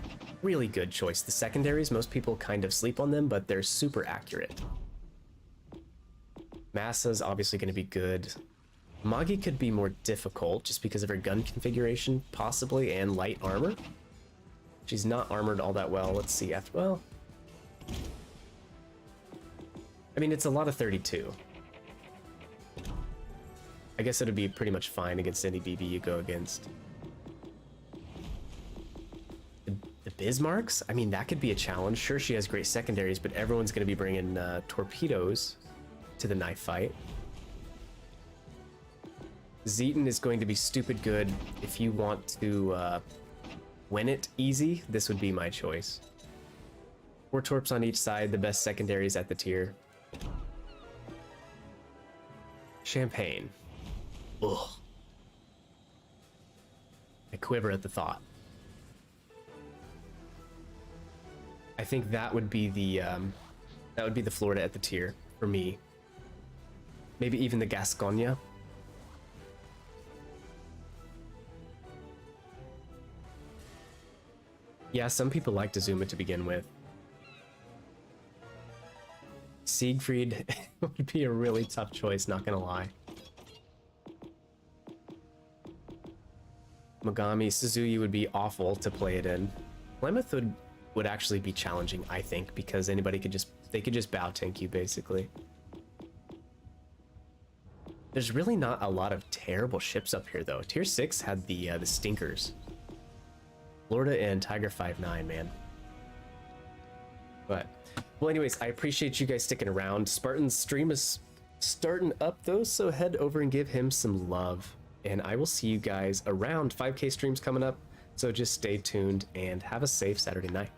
really good choice. The secondaries, most people kind of sleep on them, but they're super accurate. Massa's obviously going to be good. Magi could be more difficult just because of her gun configuration, possibly, and light armor. She's not armored all that well. Let's see. Well, I mean, it's a lot of 32. I guess it would be pretty much fine against any BB you go against. The Bismarcks? I mean, that could be a challenge. Sure, she has great secondaries, but everyone's going to be bringing torpedoes to the knife fight. Zeton is going to be stupid good. If you want to win it easy, this would be my choice. 4 torps on each side, the best secondaries at the tier. Champagne. Ugh. I quiver at the thought. I think that would be the Florida at the tier for me. Maybe even the Gasconia. Yeah, some people like to zoom it to begin with. Siegfried would be a really tough choice, not gonna lie. Mogami, Suzuki would be awful to play it in. Plymouth would actually be challenging, I think, because anybody could just bow tank you basically. There's really not a lot of terrible ships up here though. Tier 6 had the stinkers. Florida and Tiger 5-9, man. But well, anyways, I appreciate you guys sticking around. Spartan's stream is starting up though, so head over and give him some love. And I will see you guys around. 5K streams coming up, so just stay tuned and have a safe Saturday night.